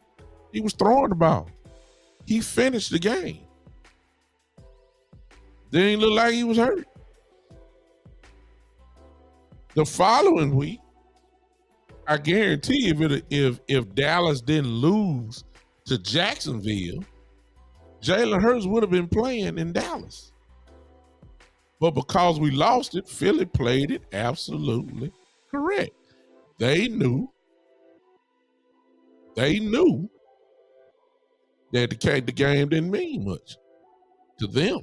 He was throwing the ball. He finished the game. Didn't look like he was hurt. The following week, I guarantee if Dallas didn't lose to Jacksonville, Jalen Hurts would have been playing in Dallas. But because we lost it, Philly played it absolutely correct. They knew that the game didn't mean much to them.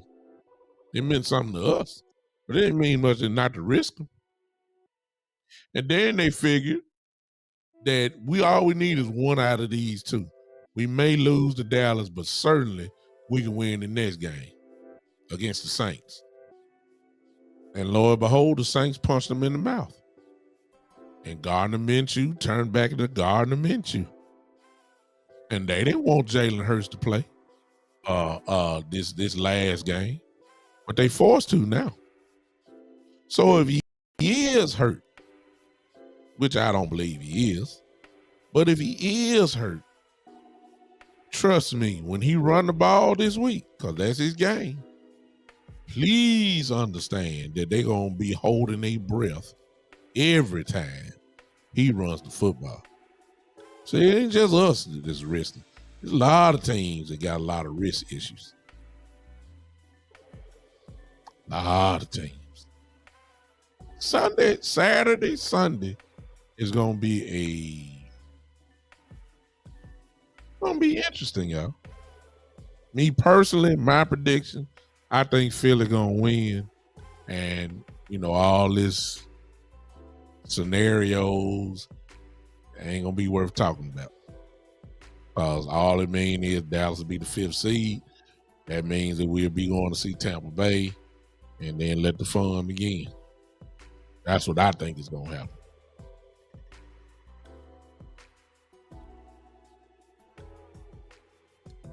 It meant something to us, but it didn't mean much not to risk them. And then they figured that all we need is one out of these two. We may lose to Dallas, but certainly we can win the next game against the Saints. And lo and behold, the Saints punched them in the mouth. And Gardner Minshew turned back into Gardner Minshew. And they didn't want Jalen Hurts to play this last game. But they forced to now. So if he is hurt, which I don't believe he is, but if he is hurt, trust me, when he run the ball this week, because that's his game, please understand that they're going to be holding their breath every time he runs the football. So it ain't just us that's risking. There's a lot of teams that got a lot of risk issues. A lot of teams. Saturday, Sunday is going to be interesting, y'all. Me personally, my prediction, I think Philly going to win. And, all this scenarios ain't going to be worth talking about. Because all it means is Dallas will be the 5th seed. That means that we'll be going to see Tampa Bay and then let the fun begin. That's what I think is going to happen.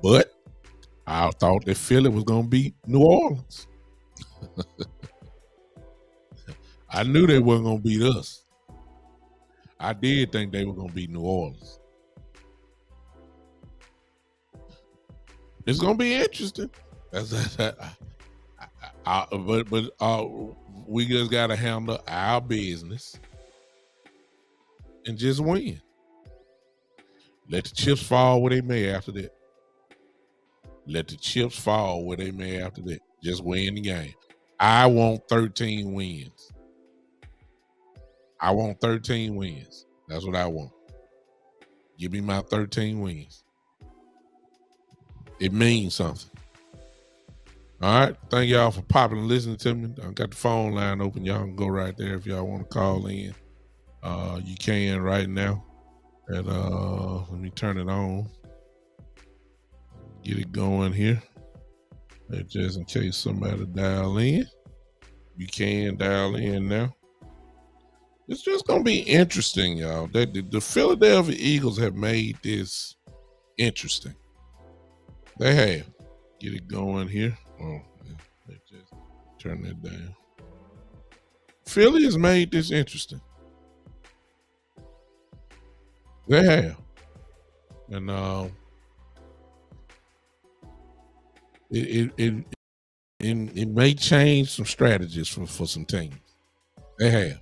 But I thought that Philly was going to beat New Orleans. I knew they weren't going to beat us. I did think they were going to beat New Orleans. It's going to be interesting. But we just got to handle our business and just win. Let the chips fall where they may after that. Let the chips fall where they may after that. Just win the game. I want 13 wins. I want 13 wins. That's what I want. Give me my 13 wins. It means something. All right. Thank y'all for popping and listening to me. I got the phone line open. Y'all can go right there if y'all want to call in. You can right now. And let me turn it on. Get it going here. Just in case somebody dial in. You can dial in now. It's just gonna be interesting, y'all. The Philadelphia Eagles have made this interesting. They have. Get it going here. Oh, yeah. Just turn that down. Philly has made this interesting. They have. And it may change some strategies for some teams. They have.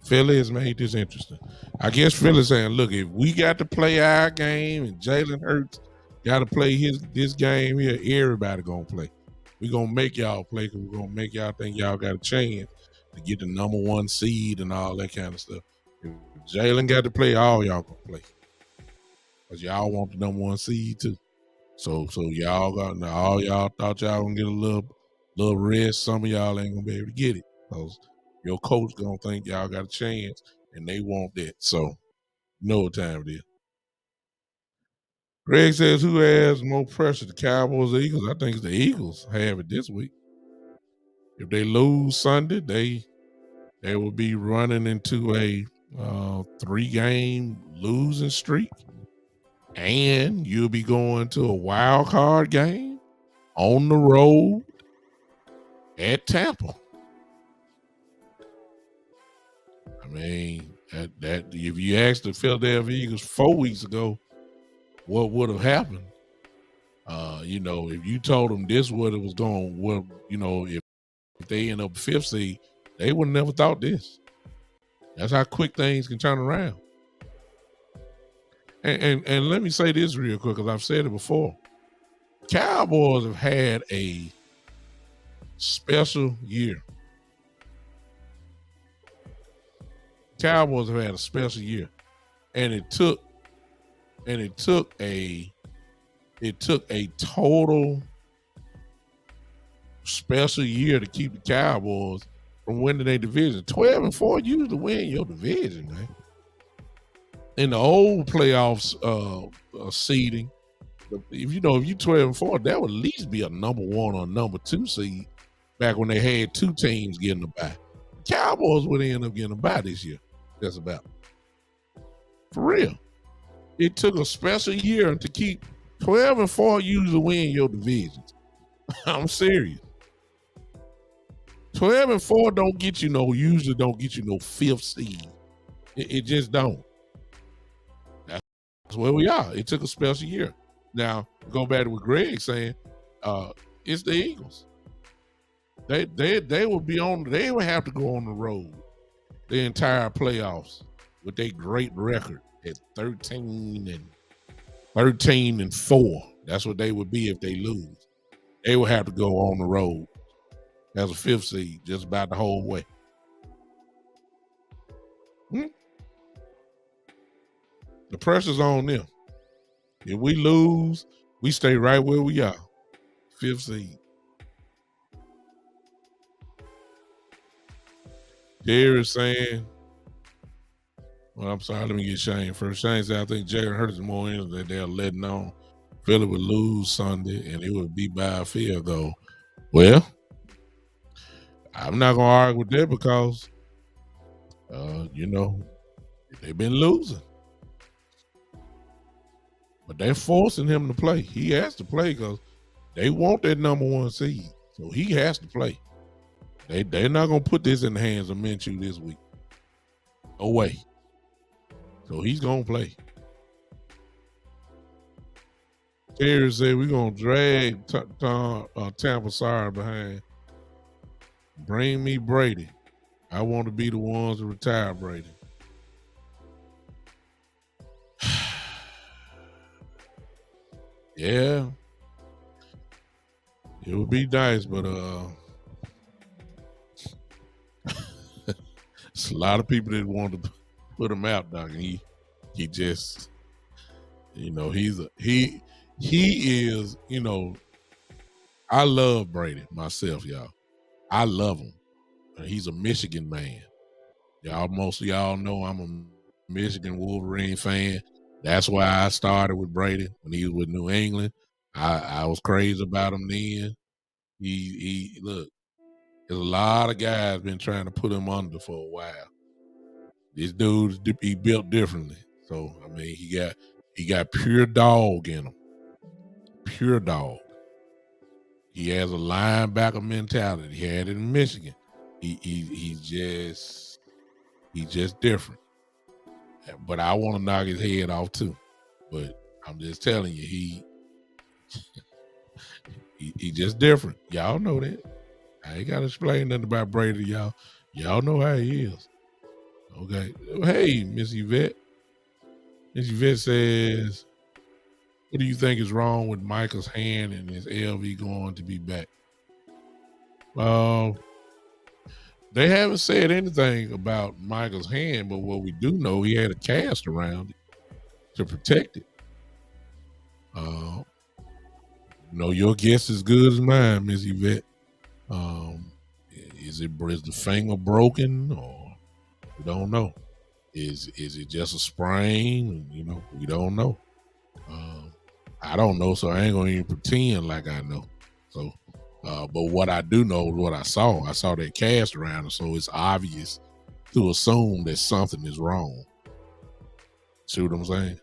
Philly has made this interesting. I guess Philly's saying, look, if we got to play our game and Jalen Hurts got to play this game here, everybody gonna play. We're gonna make y'all play because we're gonna make y'all think y'all got a chance to get the number 1 seed and all that kind of stuff. If Jalen got to play, all y'all gonna play. Because y'all want the number 1 seed too. So y'all got all y'all thought y'all gonna get a little rest. Some of y'all ain't gonna be able to get it. Because your coach gonna think y'all got a chance and they want that. So you know what time it is. Greg says, who has more pressure, the Cowboys or Eagles? I think it's the Eagles have it this week. If they lose Sunday, they will be running into a 3-game losing streak. And you'll be going to a wild card game on the road at Tampa. I mean, that if you asked the Philadelphia Eagles 4 weeks ago what would have happened, if you told them this what it was going, if they end up 5th seed, they would have never thought this. That's how quick things can turn around. And let me say this real quick, because I've said it before. Cowboys have had a special year. Cowboys have had a special year. And it took a total special year to keep the Cowboys from winning their division. 12-4 usually win your division, man. In the old playoffs seeding, if you 12-4, that would at least be a number 1 or number 2 seed back when they had 2 teams getting a bye. The Cowboys would end up getting a bye this year. That's about. For real. It took a special year to keep 12-4 usually win your divisions. I'm serious. 12-4 usually don't get you no 5th seed. It just don't. That's where we are. It took a special year. Now, go back to what Greg's saying, it's the Eagles. They would have to go on the road the entire playoffs with their great record at 13-4. That's what they would be if they lose. They would have to go on the road as a 5th seed just about the whole way. The pressure's on them. If we lose, we stay right where we are. 5th seed. Jerry's saying, well, I'm sorry, let me get Shane first. Shane said, I think Jalen Hurts is more in that they're letting on. Philly would lose Sunday and it would be by a field goal. Well, I'm not going to argue with that because, they've been losing. But they're forcing him to play. He has to play because they want that number 1 seed. So he has to play. They're not going to put this in the hands of Minshew this week. No way. So he's going to play. Terry said we're going to drag Tampa Sorry behind. Bring me Brady. I want to be the ones to retire Brady. Yeah. It would be nice, but it's a lot of people that want to put him out, Doc. He just, he is, I love Brady myself, y'all. I love him. He's a Michigan man. Most of y'all know I'm a Michigan Wolverine fan. That's why I started with Brady when he was with New England. I was crazy about him then. He look, there's a lot of guys been trying to put him under for a while. This dude, he built differently. So I mean, he got pure dog in him. Pure dog. He has a linebacker mentality. He had it in Michigan. He's just different. But I want to knock his head off too. But I'm just telling you, he just different. Y'all know that. I ain't gotta explain nothing about Brady, y'all. Y'all know how he is. Okay. Hey, Miss Yvette. Miss Yvette says, what do you think is wrong with Michael's hand and is LV going to be back? They haven't said anything about Michael's hand, but what we do know, he had a cast around it to protect it. Your guess is good as mine, Miss Yvette. Is the finger broken, or we don't know? Is it just a sprain? We don't know. I don't know, so I ain't gonna even pretend like I know. So, but what I do know is what I saw. I saw that cast around it, so it's obvious to assume that something is wrong. See what I'm saying?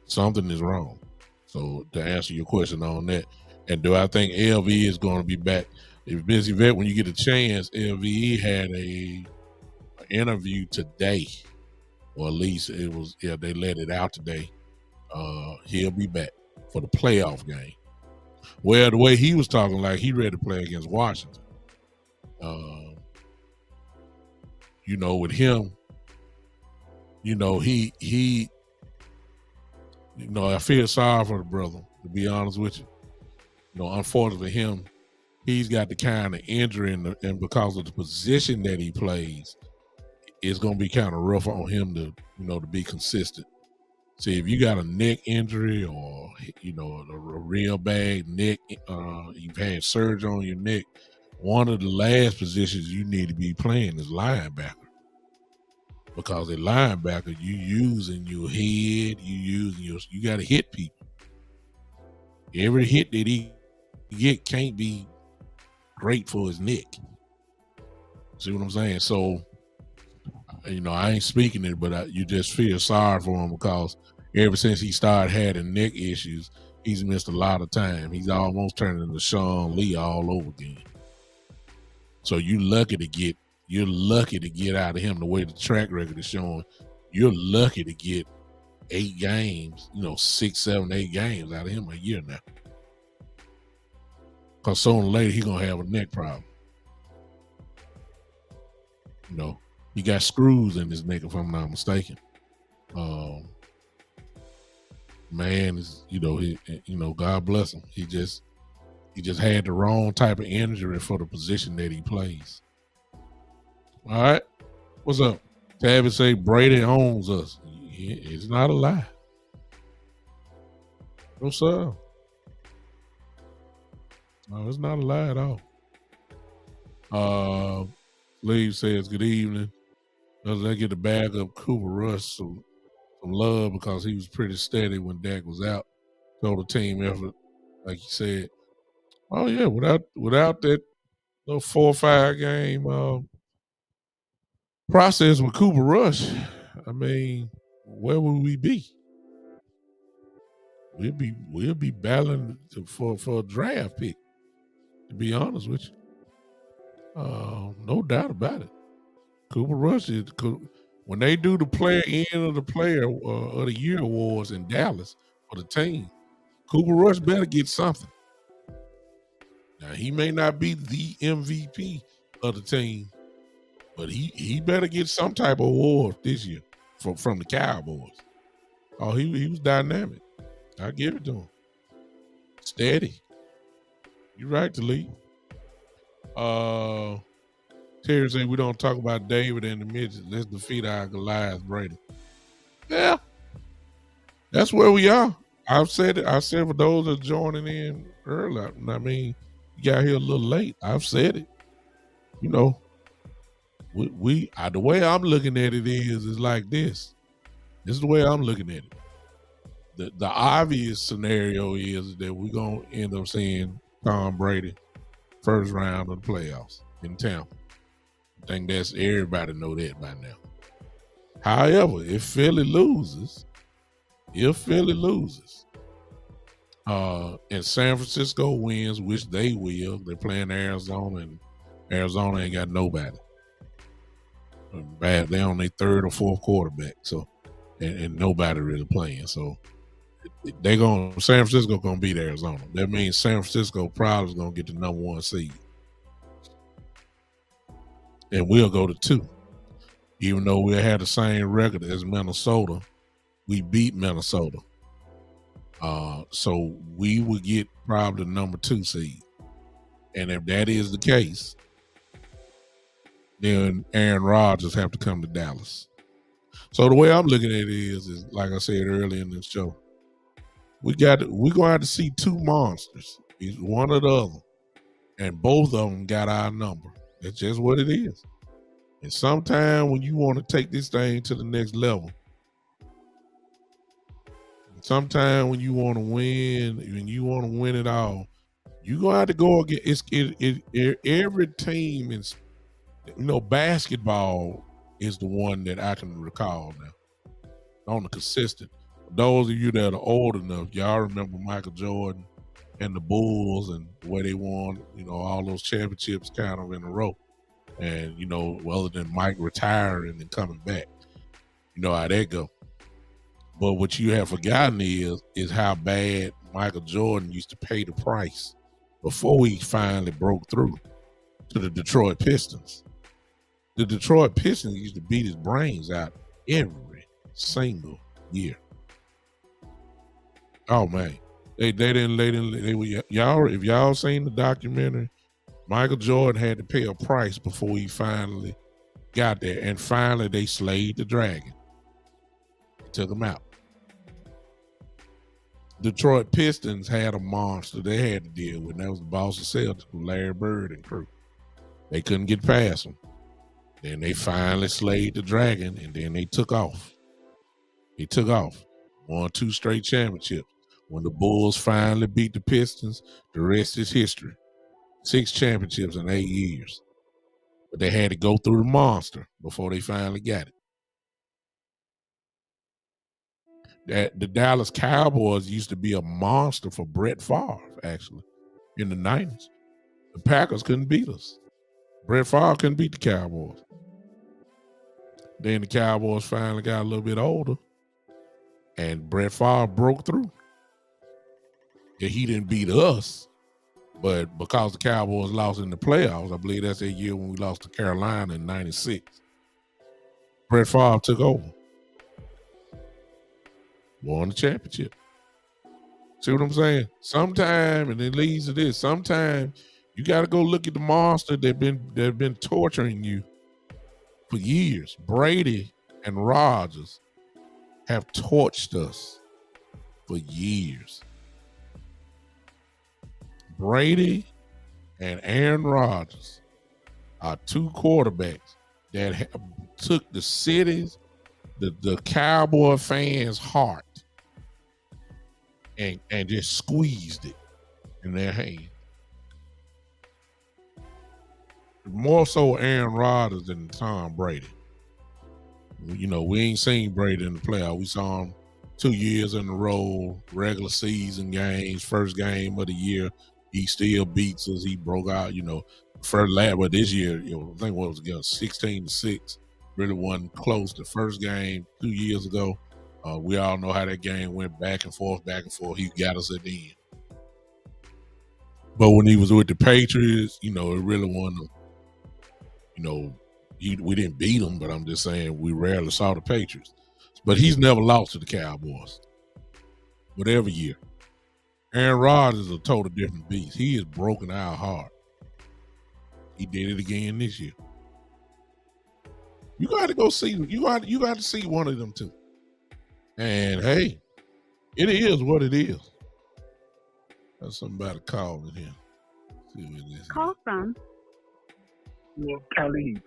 Something is wrong. So to answer your question on that, and do I think LV is going to be back? If Busy Vet, when you get a chance, LVE had a interview today, or at least it was. Yeah, they let it out today. He'll be back for the playoff game. Well, the way he was talking, like he ready to play against Washington. With him, he I feel sorry for the brother, to be honest with you. Unfortunately for him, he's got the kind of injury and because of the position that he plays, it's going to be kind of rough on him to be consistent. See, if you got a neck injury or, a real bad neck, you've had surgery on your neck, one of the last positions you need to be playing is linebacker. Because a linebacker, you using your head, you got to hit people. Every hit that he get can't be great for his neck. See what I'm saying? So, I ain't speaking it, but you just feel sorry for him because ever since he started having neck issues, he's missed a lot of time. He's almost turning into Sean Lee all over again. So you're lucky to get out of him the way the track record is showing. You're lucky to get 8 games, 6, 7, 8 games out of him a year now. Because sooner or later, he's going to have a neck problem. He got screws in his neck, if I'm not mistaken. Man is, God bless him. He just had the wrong type of injury for the position that he plays. All right. What's up? Tabby say Brady owns us. It's not a lie. What's up? No, it's not a lie at all. Lee says, good evening. Let's get the bag up Cooper Rush some love because he was pretty steady when Dak was out. Total team effort, like you said. Oh yeah, without that little 4 or 5 game process with Cooper Rush, I mean, where would we be? We'll be battling for a draft pick. To be honest with you, no doubt about it. Cooper Rush is when they do the player end of the player of the year awards in Dallas for the team. Cooper Rush better get something. Now he may not be the MVP of the team, but he better get some type of award this year from the Cowboys. Oh, he was dynamic. I give it to him. Steady. You're right, Talib. Terry said we don't talk about David and the midgets. Let's defeat our Goliath, Brady. Yeah, that's where we are. I've said it. I said for those that are joining in earlier. I mean, You got here a little late. I've said it. You know, the way I'm looking at it is like this. This is the way I'm looking at it. The obvious scenario is that we're gonna end up seeing Tom Brady first round of the playoffs in Tampa. I think that's everybody know that by now. However, if Philly loses, and San Francisco wins, which they will, they're playing Arizona, and Arizona ain't got nobody. Bad, they're on their third or fourth quarterback, so and nobody really playing. So San Francisco gonna beat Arizona. That means San Francisco probably is gonna get the number 1 seed, and we'll go to 2. Even though we had the same record as Minnesota, we beat Minnesota. So we would get probably the number 2 seed. And if that is the case, then Aaron Rodgers have to come to Dallas. So the way I'm looking at it is like I said earlier in this show, we're going to have to see 2 monsters. It's one or the other. And both of them got our number. That's just what it is. And sometimes when you want to take this thing to the next level, sometimes when you want to win it all, you're going to have to go against every team. In, basketball is the one that I can recall now on the consistent. Those of you that are old enough, y'all remember Michael Jordan and the Bulls and where they won, all those championships kind of in a row. And, other than Mike retiring and coming back, you know how that go. But what you have forgotten is how bad Michael Jordan used to pay the price before he finally broke through to the Detroit Pistons. The Detroit Pistons used to beat his brains out every single year. Oh man, they were, y'all. If y'all seen the documentary, Michael Jordan had to pay a price before he finally got there, and finally they slayed the dragon. Took him out. Detroit Pistons had a monster they had to deal with, and that was the Boston Celtics with Larry Bird and crew. They couldn't get past them. Then they finally slayed the dragon, and then they took off. Won 2 straight championships. When the Bulls finally beat the Pistons, the rest is history. 6 championships in 8 years. But they had to go through the monster before they finally got it. The Dallas Cowboys used to be a monster for Brett Favre, actually, in the 90s. The Packers couldn't beat us. Brett Favre couldn't beat the Cowboys. Then the Cowboys finally got a little bit older, and Brett Favre broke through. Yeah, he didn't beat us, but because the Cowboys lost in the playoffs, I believe that's that year when we lost to Carolina in 96, Brett Favre took over. Won the championship. See what I'm saying? Sometime, and it leads to this, sometimes you got to go look at the monster that been torturing you for years. Brady and Rodgers have torched us for years. Brady and Aaron Rodgers are 2 quarterbacks that took the cities, the Cowboy fans' heart and just squeezed it in their hand. More so Aaron Rodgers than Tom Brady. We ain't seen Brady in the playoffs. We saw him 2 years in a row, regular season games, first game of the year. He still beats us. He broke out, first lap. But this year, I think what was against 16-6. Really wasn't close. The first game 2 years ago, we all know how that game went back and forth. He got us at the end. But when he was with the Patriots, it really wasn't. We didn't beat him, but I'm just saying we rarely saw the Patriots. But he's never lost to the Cowboys. Whatever year. Aaron Rodgers is a total different beast. He has broken our heart. He did it again this year. You got to go see. You got to see one of them too. And hey, it is what it is. That's somebody calling here. See what this is. Call from Khalid.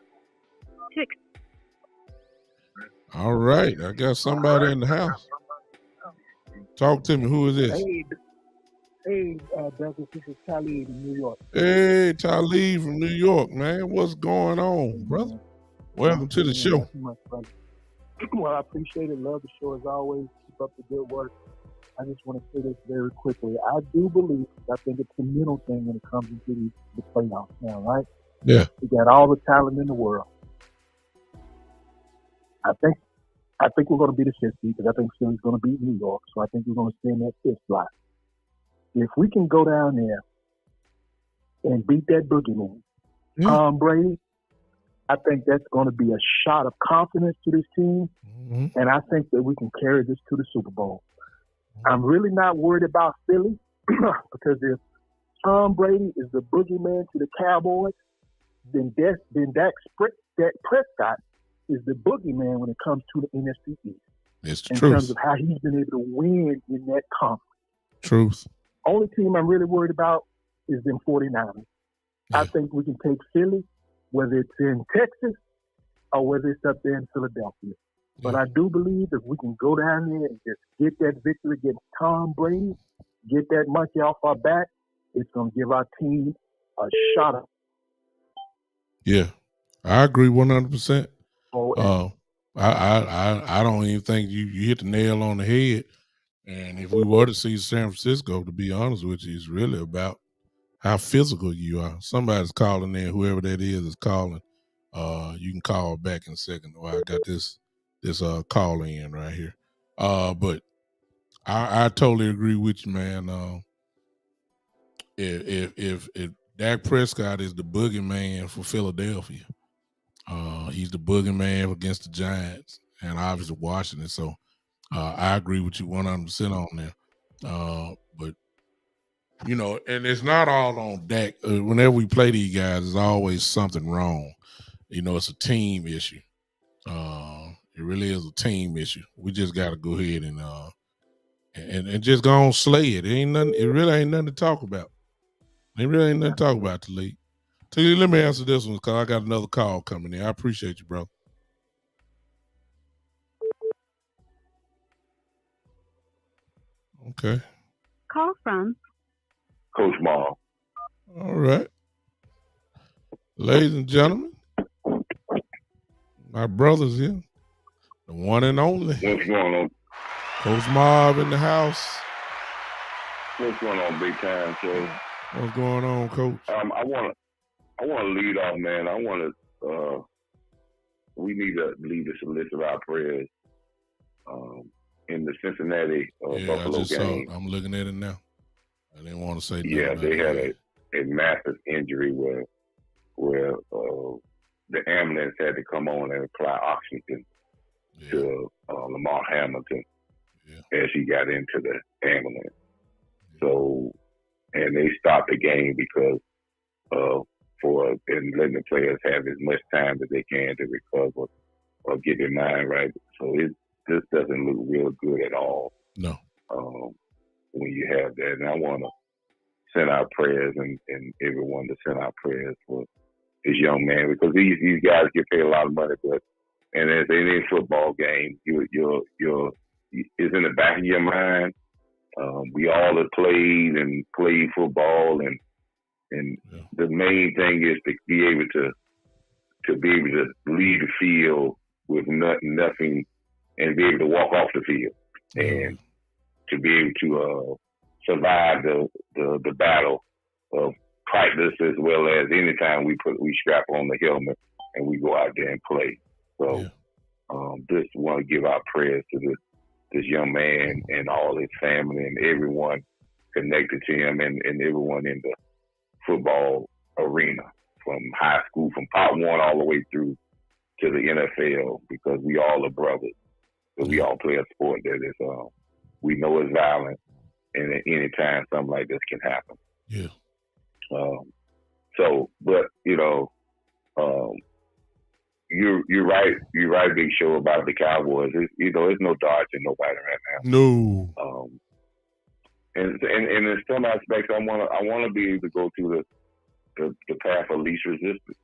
All right, I got somebody in the house. Talk to me. Who is this? Hey, Douglas, this is Khalid in New York. Hey, Talib from New York, man. What's going on, brother? Welcome to the show. Much, brother. Well, I appreciate it. Love the show as always. Keep up the good work. I just want to say this very quickly. I do believe, I think it's a mental thing when it comes into the playoffs now, right? Yeah. We got all the talent in the world. I think we're going to beat the 50 because I think Philly's going to beat New York. So I think we're going to stay in that fifth slot. If we can go down there and beat that boogeyman, Tom Brady, I think that's going to be a shot of confidence to this team. Mm-hmm. And I think that we can carry this to the Super Bowl. I'm really not worried about Philly because if Tom Brady is the boogeyman to the Cowboys, then Dak Prescott is the boogeyman when it comes to the NFC East. It's the in truth. terms of how he's been able to win in that conference. Truth. Only team I'm really worried about is them 49ers. Yeah. I think we can take Philly, whether it's in Texas or whether it's up there in Philadelphia. But I do believe if we can go down there and just get that victory against Tom Brady, get that monkey off our back, it's going to give our team a shot. Yeah, I agree 100%. Oh, I don't even think you hit the nail on the head. And if we were to see San Francisco, to be honest with you, it's really about how physical you are. Somebody's calling in, whoever that is calling. You can call back in a second. I got this call in right here. But I totally agree with you, man. If Dak Prescott is the boogeyman for Philadelphia, he's the boogeyman against the Giants and obviously Washington. So I agree with you 100% on there. But you know, and it's not all on Dak. Whenever we play these guys, there's always something wrong. You know, it's a team issue. It really is a team issue. We just got to go ahead and just go on slay it. It ain't nothing. It really ain't nothing to talk about. It really ain't nothing to talk about, Talib. Talib, let me answer this one because I got another call coming in. I appreciate you, bro. Okay. Call from Coach Maul. All right. Ladies and gentlemen, my brothers here, the one and only. What's going on? Coach Marv in the house. What's going on, big time? So, what's going on, Coach? I want to lead off, man. We need to lead the solicit our prayers in the Cincinnati Buffalo game. I'm looking at it now. I didn't want to say nothing. Yeah, they had a massive injury where the ambulance had to come on and apply oxygen to Lamar Hamilton as he got into the ambulance. So, and they stopped the game because and letting the players have as much time as they can to recover or get their mind right. So this doesn't look real good at all. No. When you have that, and I want to send out prayers and everyone to send out prayers for this young man because these guys get paid a lot of money, but and as in any football game, it's in the back of your mind. We all have played football, and the main thing is to be able to leave the field with nothing, and be able to walk off the field, and to be able to survive the battle of practice as well as anytime we strap on the helmet and we go out there and play. So just want to give our prayers to this young man and all his family and everyone connected to him and everyone in the football arena from high school, from Part 1 all the way through to the NFL, because we all are brothers. So we all play a sport that is, we know is violent, and at any time something like this can happen. Yeah. But you know, you're right. You're right, Big Show, about the Cowboys. It's no dodging nobody right now. No. And in some aspects, I want to be able to go through the path of least resistance.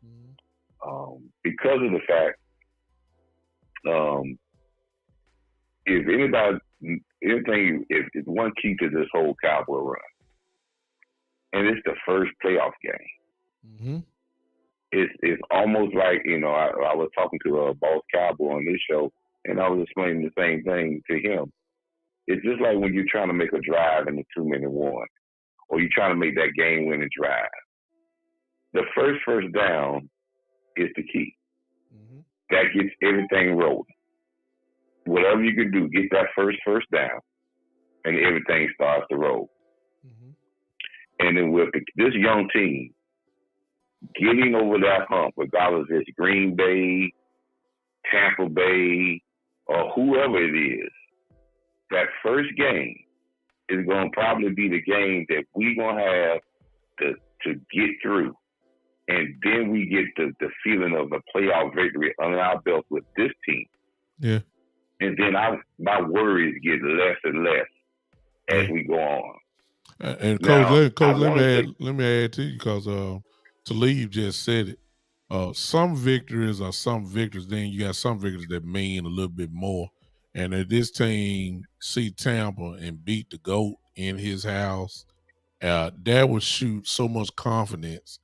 Mm-hmm. Because of the fact, if anybody, if one key to this whole Cowboy run, and it's the first playoff game. Mm-hmm. It's almost like, I was talking to a Boss Cowboy on this show, and I was explaining the same thing to him. It's just like when you're trying to make a drive in the 2-minute warning, or you're trying to make that game-winning drive. The first down is the key. Mm-hmm. That gets everything rolling. Whatever you can do, get that first down, and everything starts to roll. Mm-hmm. And then with this young team, getting over that hump, regardless if it's Green Bay, Tampa Bay, or whoever it is, that first game is going to probably be the game that we're going to have to get through. And then we get the feeling of a playoff victory under our belt with this team. Yeah. And then my worries get less and less as we go on. And Coach, let me add to you, because Talib just said it. Some victories are some victories. Then you got some victories that mean a little bit more. And if this team see Tampa and beat the GOAT in his house, that would shoot so much confidence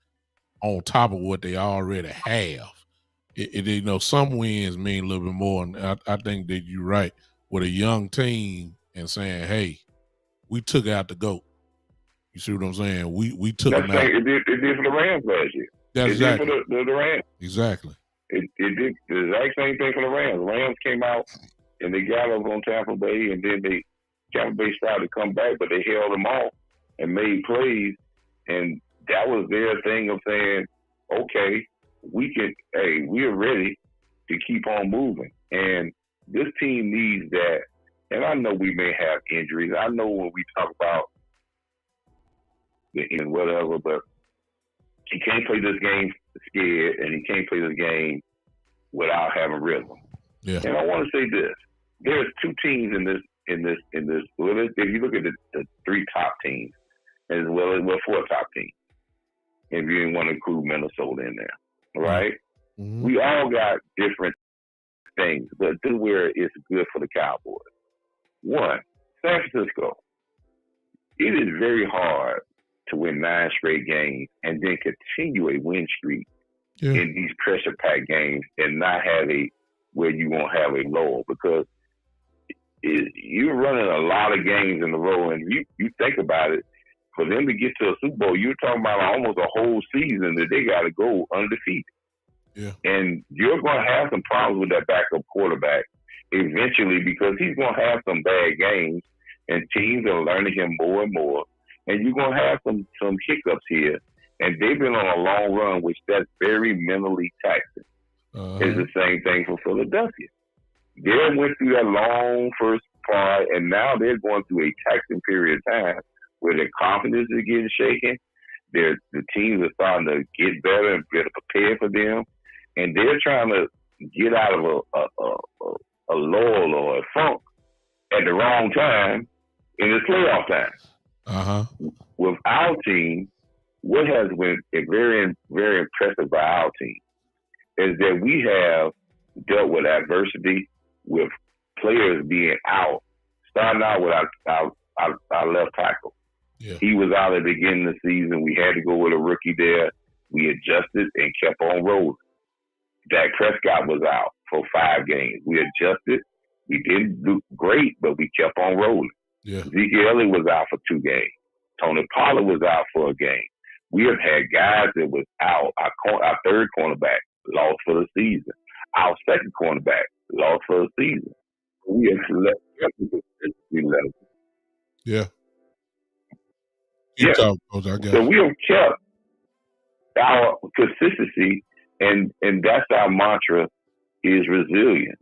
on top of what they already have. Some wins mean a little bit more, and I think that you're right. With a young team and saying, "Hey, we took out the GOAT." You see what I'm saying? We took them out. It did for the Rams last year. That's exactly. Did for the Rams. Exactly. It did the exact same thing for the Rams. The Rams came out and they got over on Tampa Bay, and then Tampa Bay started to come back, but they held them off and made plays, and that was their thing of saying, okay, we're ready to keep on moving. And this team needs that. And I know we may have injuries. I know when we talk about the end, whatever, but he can't play this game scared, and he can't play this game without having rhythm. Yeah. And I want to say this: there's two teams in this. Well, if you look at the three top teams, as well as four top teams, if you didn't want to include Minnesota in there, right? Mm-hmm. We all got different things, but this is where it's good for the Cowboys. One, San Francisco. It is very hard to win 9 straight games and then continue a win streak in these pressure-packed games and not have where you won't have a lull, because you're running a lot of games in a row, and you think about it, for them to get to a Super Bowl, you're talking about almost a whole season that they got to go undefeated. Yeah. And you're going to have some problems with that backup quarterback eventually, because he's going to have some bad games, and teams are learning him more and more. And you're going to have some hiccups here. And they've been on a long run, which that's very mentally taxing. It's the same thing for Philadelphia. They went through that long first part, and now they're going through a taxing period of time where their confidence is getting shaken. The teams are starting to get better and better prepared for them. And they're trying to get out of a lull or a funk at the wrong time in the playoff time. With our team, what has been very, very impressive by our team is that we have dealt with adversity with players being out, starting out with our left tackle. Yeah. He was out at the beginning of the season. We had to go with a rookie there. We adjusted and kept on rolling. Dak Prescott was out for 5 games. We adjusted. We didn't do great, but we kept on rolling. Yeah. Zeke Elliott was out for 2 games. Tony Pollard was out for a game. We have had guys that was out. Our third cornerback lost for the season. Our second cornerback lost for the season. We have let Yeah. Yeah. So we have kept our consistency, and that's our mantra, is resilience.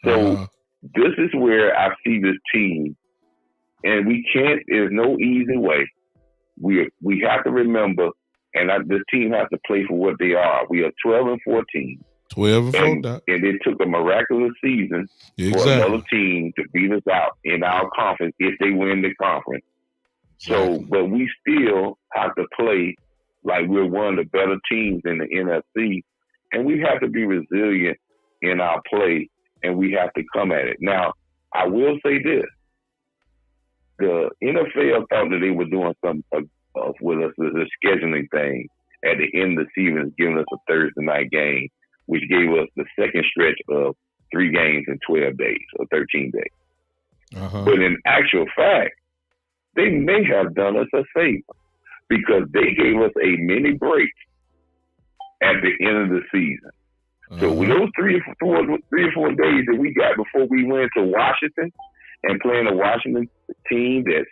So this is where I see this team, and there's no easy way. We have to remember, and this team has to play for what they are. We are 12-14. 12-14. And it took a miraculous season for another team to beat us out in our conference if they win the conference. So, but we still have to play like we're one of the better teams in the NFC, and we have to be resilient in our play, and we have to come at it. Now, I will say this. The NFL thought that they were doing some with us, the scheduling thing at the end of the season, giving us a Thursday night game, which gave us the second stretch of 3 games in 12 days or 13 days. But in actual fact, they may have done us a favor because they gave us a mini break at the end of the season. So with those 3 or 4 days that we got before we went to Washington and playing a Washington team that's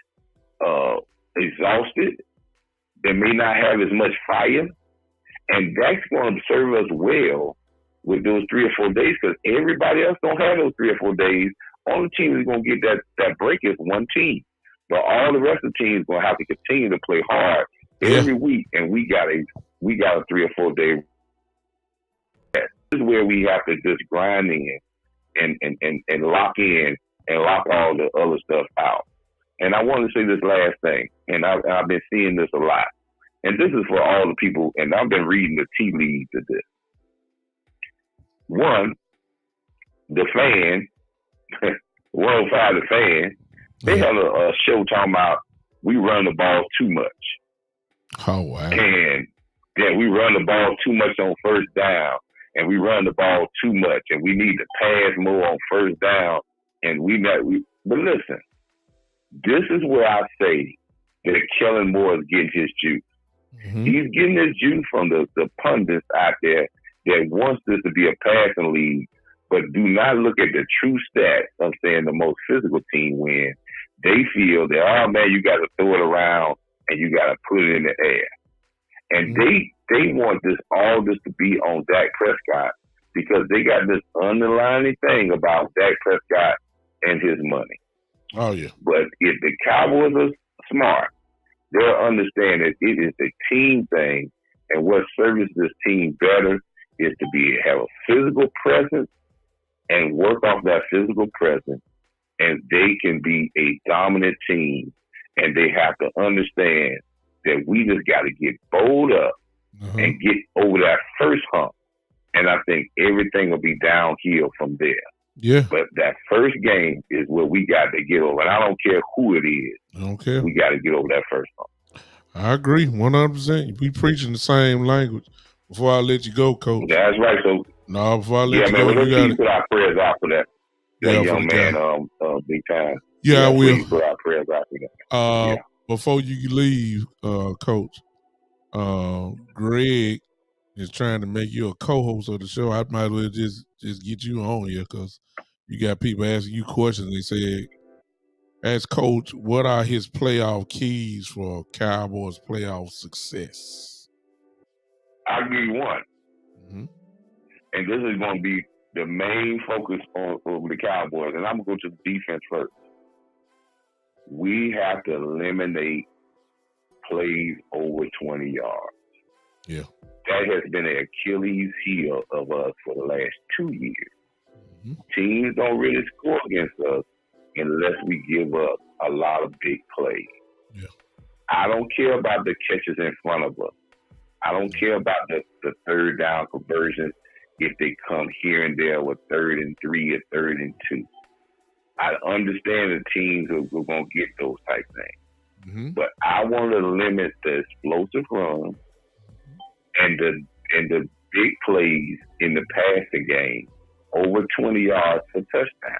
exhausted, that may not have as much fire, and that's going to serve us well with those 3 or 4 days because everybody else don't have those 3 or 4 days. Only team is going to get that break is one team. But all the rest of the teams are going to have to continue to play hard every week, and we got a 3 or 4 day. This is where we have to just grind in and lock in and lock all the other stuff out. And I want to say this last thing, and I've been seeing this a lot. And this is for all the people, and I've been reading the tea leaves of this. One, the fan, 105 the fan, they had a show talking about we run the ball too much. Oh, wow. And then we run the ball too much on first down, and we run the ball too much, and we need to pass more on first down. And but listen, this is where I say that Kellen Moore is getting his juice. He's getting his juice from the pundits out there that wants this to be a passing league, but do not look at the true stats of saying the most physical team win. They feel that, oh man, you got to throw it around and you got to put it in the air. And they want all this to be on Dak Prescott because they got this underlying thing about Dak Prescott and his money. Oh, yeah. But if the Cowboys are smart, they'll understand that it is a team thing, and what serves this team better is to have a physical presence and work off that physical presence, and they can be a dominant team, and they have to understand that we just got to get bowled up and get over that first hump, and I think everything will be downhill from there. Yeah. But that first game is where we got to get over. And I don't care who it is. I don't care. We got to get over that first hump. I agree 100%. We preaching the same language. Before I let you go, Coach. That's right. So before I let you man, go, let's you got to put our prayers out for that young man, big time. Yeah, I will. Please put our prayers out for that. Before you leave, Coach, Greg is trying to make you a co-host of the show. I might as well just get you on here because you got people asking you questions. They say, ask Coach, what are his playoff keys for Cowboys playoff success? I'll give you one. And this is going to be the main focus on the Cowboys. And I'm going to go to the defense first. We have to eliminate plays over 20 yards. Yeah. That has been an Achilles heel of us for the last 2 years. Teams don't really score against us unless we give up a lot of big plays. Yeah. I don't care about the catches in front of us. I don't care about the third down conversions if they come here and there with 3rd and 3 or 3rd and 2. I understand the teams are going to get those type things. But I want to limit the explosive runs and the big plays in the passing game over 20 yards for touchdown.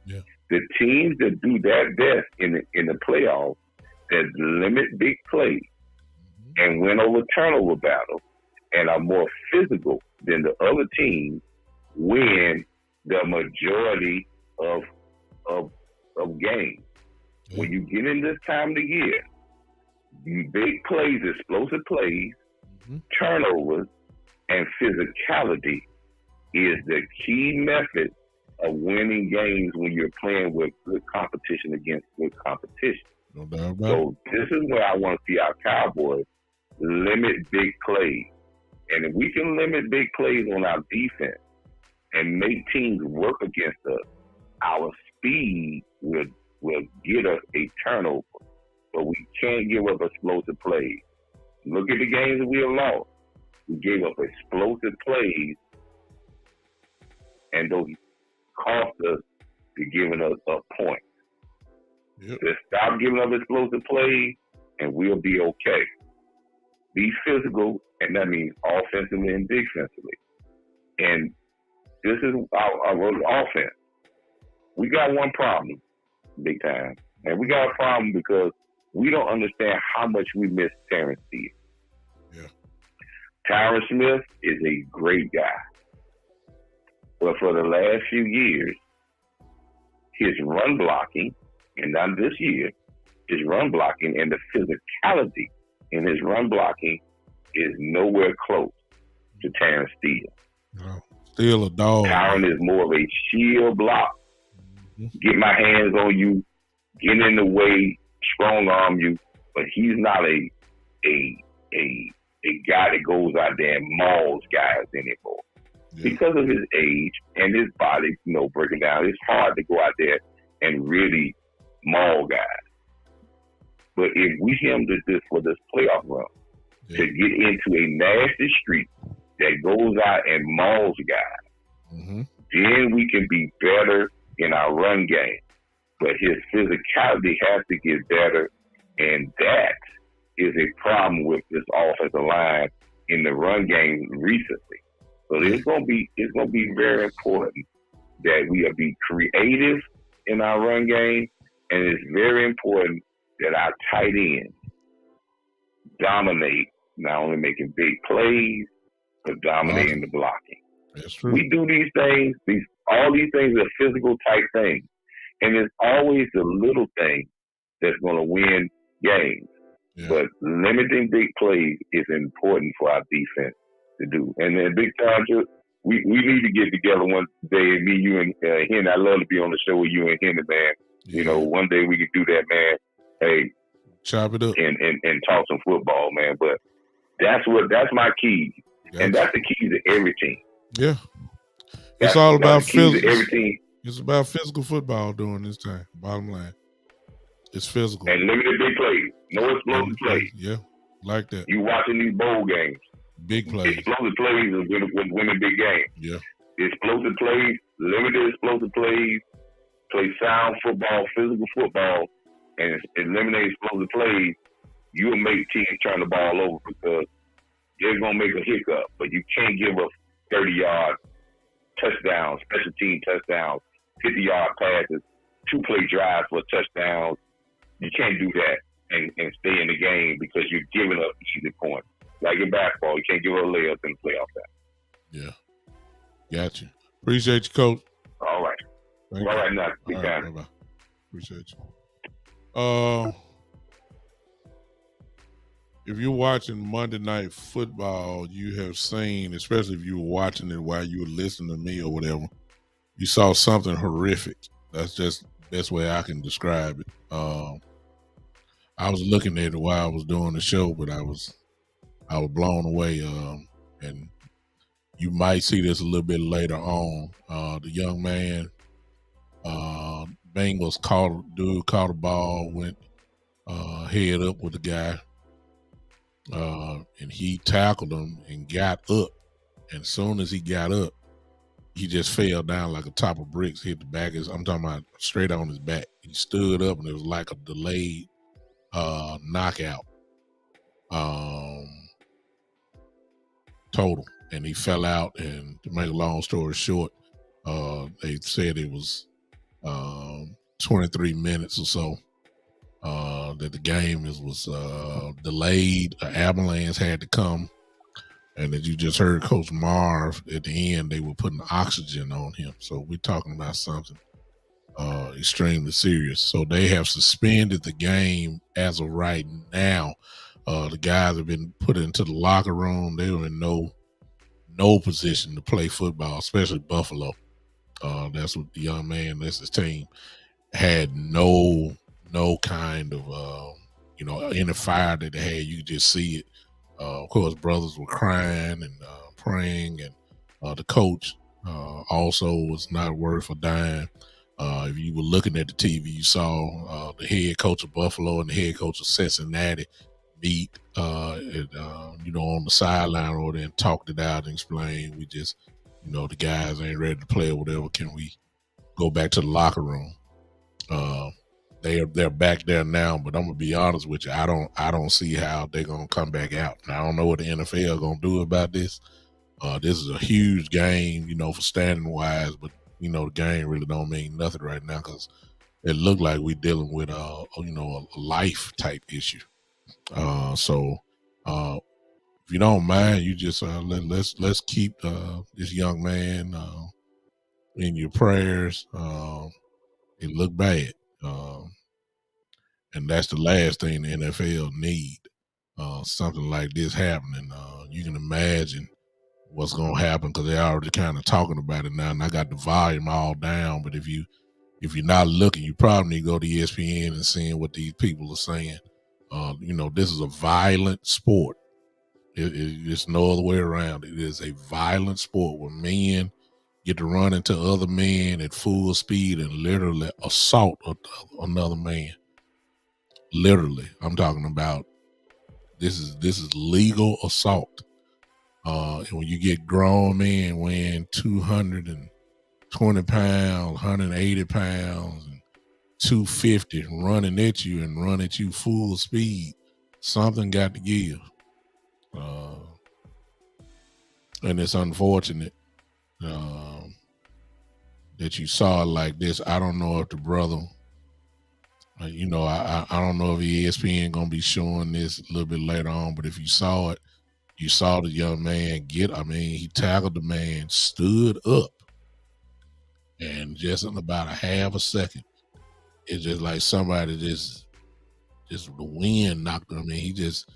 Yeah. The teams that do that best in the playoffs that limit big plays and win over turnover battles and are more physical than the other teams win the majority of games. Yeah. When you get in this time of the year, big plays, explosive plays, turnovers, and physicality is the key method of winning games when you're playing with good competition against good competition. No doubt about so this is where I want to see our Cowboys limit big plays. And if we can limit big plays on our defense and make teams work against us, our speed will get us a turnover. But we can't give up explosive plays. Look at the games that we have lost. We gave up explosive plays, and those cost us to giving us a point. Yep. Just stop giving up explosive plays, and we'll be okay. Be physical, and that means offensively and defensively. And this is our offense. We got one problem, big time. And we got a problem because we don't understand how much we miss Terrence Steele. Yeah. Tyron Smith is a great guy. But for the last few years, his run blocking, and not this year, his run blocking and the physicality in his run blocking is nowhere close to Terrence Steele. No. Still a dog. Tyron is more of a shield block. Mm-hmm. Get my hands on you, get in the way, strong arm you, but he's not a guy that goes out there and mauls guys anymore. Yeah. Because of his age and his body, breaking down, it's hard to go out there and really maul guys. But if we him for this playoff run, to get into a nasty streak that goes out and mauls guys, then we can be better in our run game. But his physicality has to get better, and that is a problem with this offensive line in the run game recently. So it's gonna be very important that we be creative in our run game, and it's very important that our tight ends dominate, not only making big plays, but dominating the blocking. That's true. We do these things, all these things are physical type things. And it's always the little thing that's going to win games. Yeah. But limiting big plays is important for our defense to do. And then big time, we need to get together one day, me, you, and Henry. I love to be on the show with you and Henry, man. Yeah. One day we could do that, man. Hey, chop it up and talk some football, man. But that's my key, and that's the key to every team. Yeah, it's all about physical. It's about physical football during this time. Bottom line, it's physical and limited big plays. No explosive plays. Yeah, like that. You watching these bowl games? Big plays. Explosive plays is winning big games. Yeah. Explosive plays, limited explosive plays. Play sound football, physical football, and eliminate explosive plays. You'll make teams turn the ball over because they're gonna make a hiccup. But you can't give up 30-yard touchdowns, special team touchdowns, 50-yard passes, 2-play drives for touchdowns. You can't do that and stay in the game because you're giving up easy points. Like in basketball, you can't give up layups in the playoff time. Yeah. Gotcha. Appreciate you, Coach. All right. All right, now. Big time. Bye-bye. Appreciate you. If you're watching Monday Night Football, you have seen, especially if you were watching it while you were listening to me or whatever, you saw something horrific. That's just the best way I can describe it. I was looking at it while I was doing the show, but I was blown away. And you might see this a little bit later on. The young man, Bengals caught a ball, went head up with the guy. And he tackled him and got up. And as soon as he got up, he just fell down like a top of bricks, hit the back. I'm talking about straight on his back. He stood up and it was like a delayed knockout. Total. And he fell out, and to make a long story short, they said it was 23 minutes or so that the game was delayed. An ambulance had to come, and as you just heard Coach Marv at the end, they were putting oxygen on him. So we're talking about something extremely serious. So they have suspended the game as of right now. The guys have been put into the locker room. They are in no position to play football, especially Buffalo. That's what the young man, that's his team, had no kind of, any fire that they had. You could just see it. Of course, brothers were crying and praying, and the coach also was not worth a dime. If you were looking at the TV, you saw the head coach of Buffalo and the head coach of Cincinnati meet, on the sideline or then talked it out and explained. We just, the guys ain't ready to play or whatever. Can we go back to the locker room? Uh, they're back there now, but I'm gonna be honest with you. I don't see how they're gonna come back out. Now, I don't know what the NFL gonna do about this. This is a huge game, for standing wise, but the game really don't mean nothing right now because it looked like we dealing with a life type issue. So if you don't mind, you just let's keep this young man in your prayers. It looked bad, and that's the last thing the NFL need. Something like this happening. You can imagine what's gonna happen because they're already kind of talking about it now, and I got the volume all down. But if you're not looking, you probably need to go to ESPN and seeing what these people are saying. This is a violent sport. It's no other way around. It is a violent sport where men get to run into other men at full speed and literally assault another man. Literally, I'm talking about this is legal assault. And when you get grown men weighing 220 pounds, 180 pounds, and 250 running at you and run at you full speed, something got to give. And it's unfortunate that you saw it like this. I don't know if the brother, I don't know if ESPN gonna be showing this a little bit later on, but if you saw it, you saw the young man he tackled the man, stood up, and just in about a half a second, it's just like somebody just the wind knocked him. He just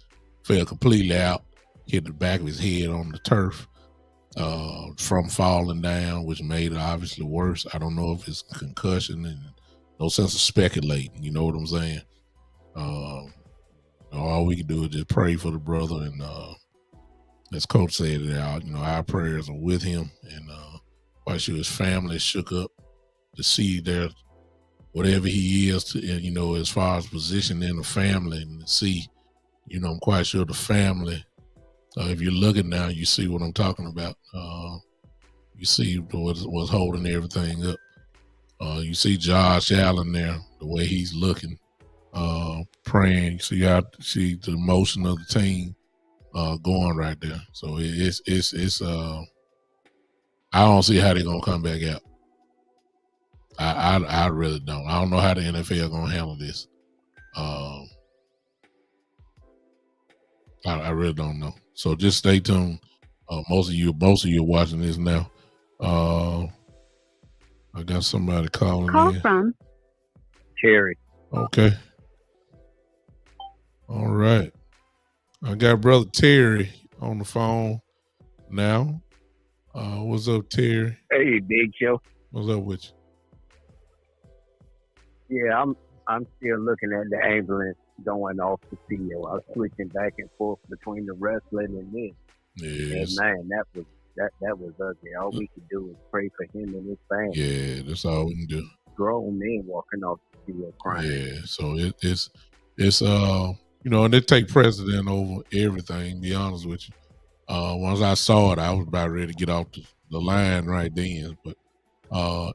fell completely out, hit the back of his head on the turf from falling down, which made it obviously worse. I don't know if it's concussion and no sense of speculating. You know what I'm saying? All we can do is just pray for the brother, and as Coach said, our prayers are with him, and quite sure his family is shook up to see their whatever he is, as far as position in the family, and to see, I'm quite sure the family. If you're looking now, you see what I'm talking about. You see what's holding everything up. You see Josh Allen there, the way he's looking, praying. You see the emotion of the team going right there. So it's I don't see how they're gonna come back out. I really don't. I don't know how the NFL gonna handle this. I really don't know. So just stay tuned. Most of you are watching this now. I got somebody calling Call in. from Terry. Okay. All right. I got brother Terry on the phone now. What's up, Terry? Hey, Big Show. What's up with you? Yeah, I'm still looking at the ambulance going off the field. I was switching back and forth between the wrestling and this. Yes. And man, that was ugly. All we could do was pray for him and his family. Yeah, that's all we can do. Grown men walking off the field crying. Yeah, so it's and it take precedent over everything, to be honest with you. Once I saw it, I was about ready to get off the line right then. But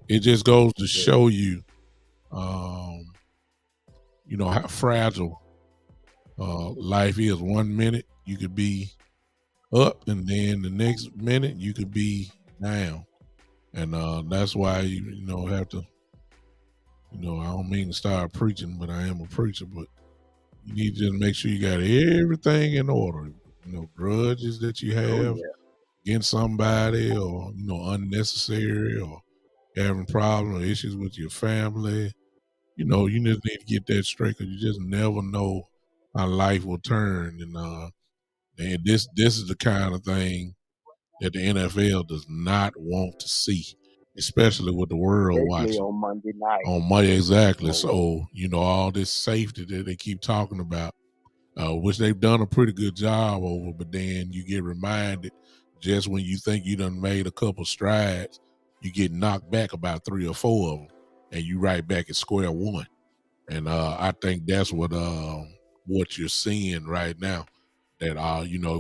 it just goes to show you, how fragile life is. 1 minute you could be up, and then the next minute you could be down. And that's why you have to, I don't mean to start preaching, but I am a preacher. But you need to just make sure you got everything in order. Grudges that you have against somebody, or unnecessary, or having problems or issues with your family. You just need to get that straight, because you just never know how life will turn. And this is the kind of thing that the NFL does not want to see, especially with the world watching on Monday night. On Monday, exactly. So all this safety that they keep talking about, which they've done a pretty good job over, but then you get reminded just when you think you done made a couple strides, you get knocked back about 3 or 4 of them, and you right back at square one. And I think that's what what you're seeing right now. That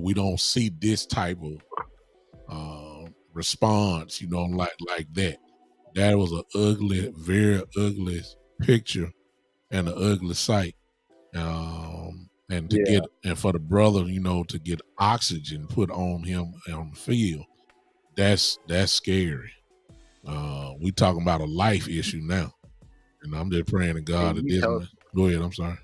we don't see this type of response, like that. That was an ugly, very ugly picture and an ugly sight. And for the brother, to get oxygen put on him on the field, that's scary. We talking about a life issue now, and I'm just praying to God that this. Go ahead. I'm sorry.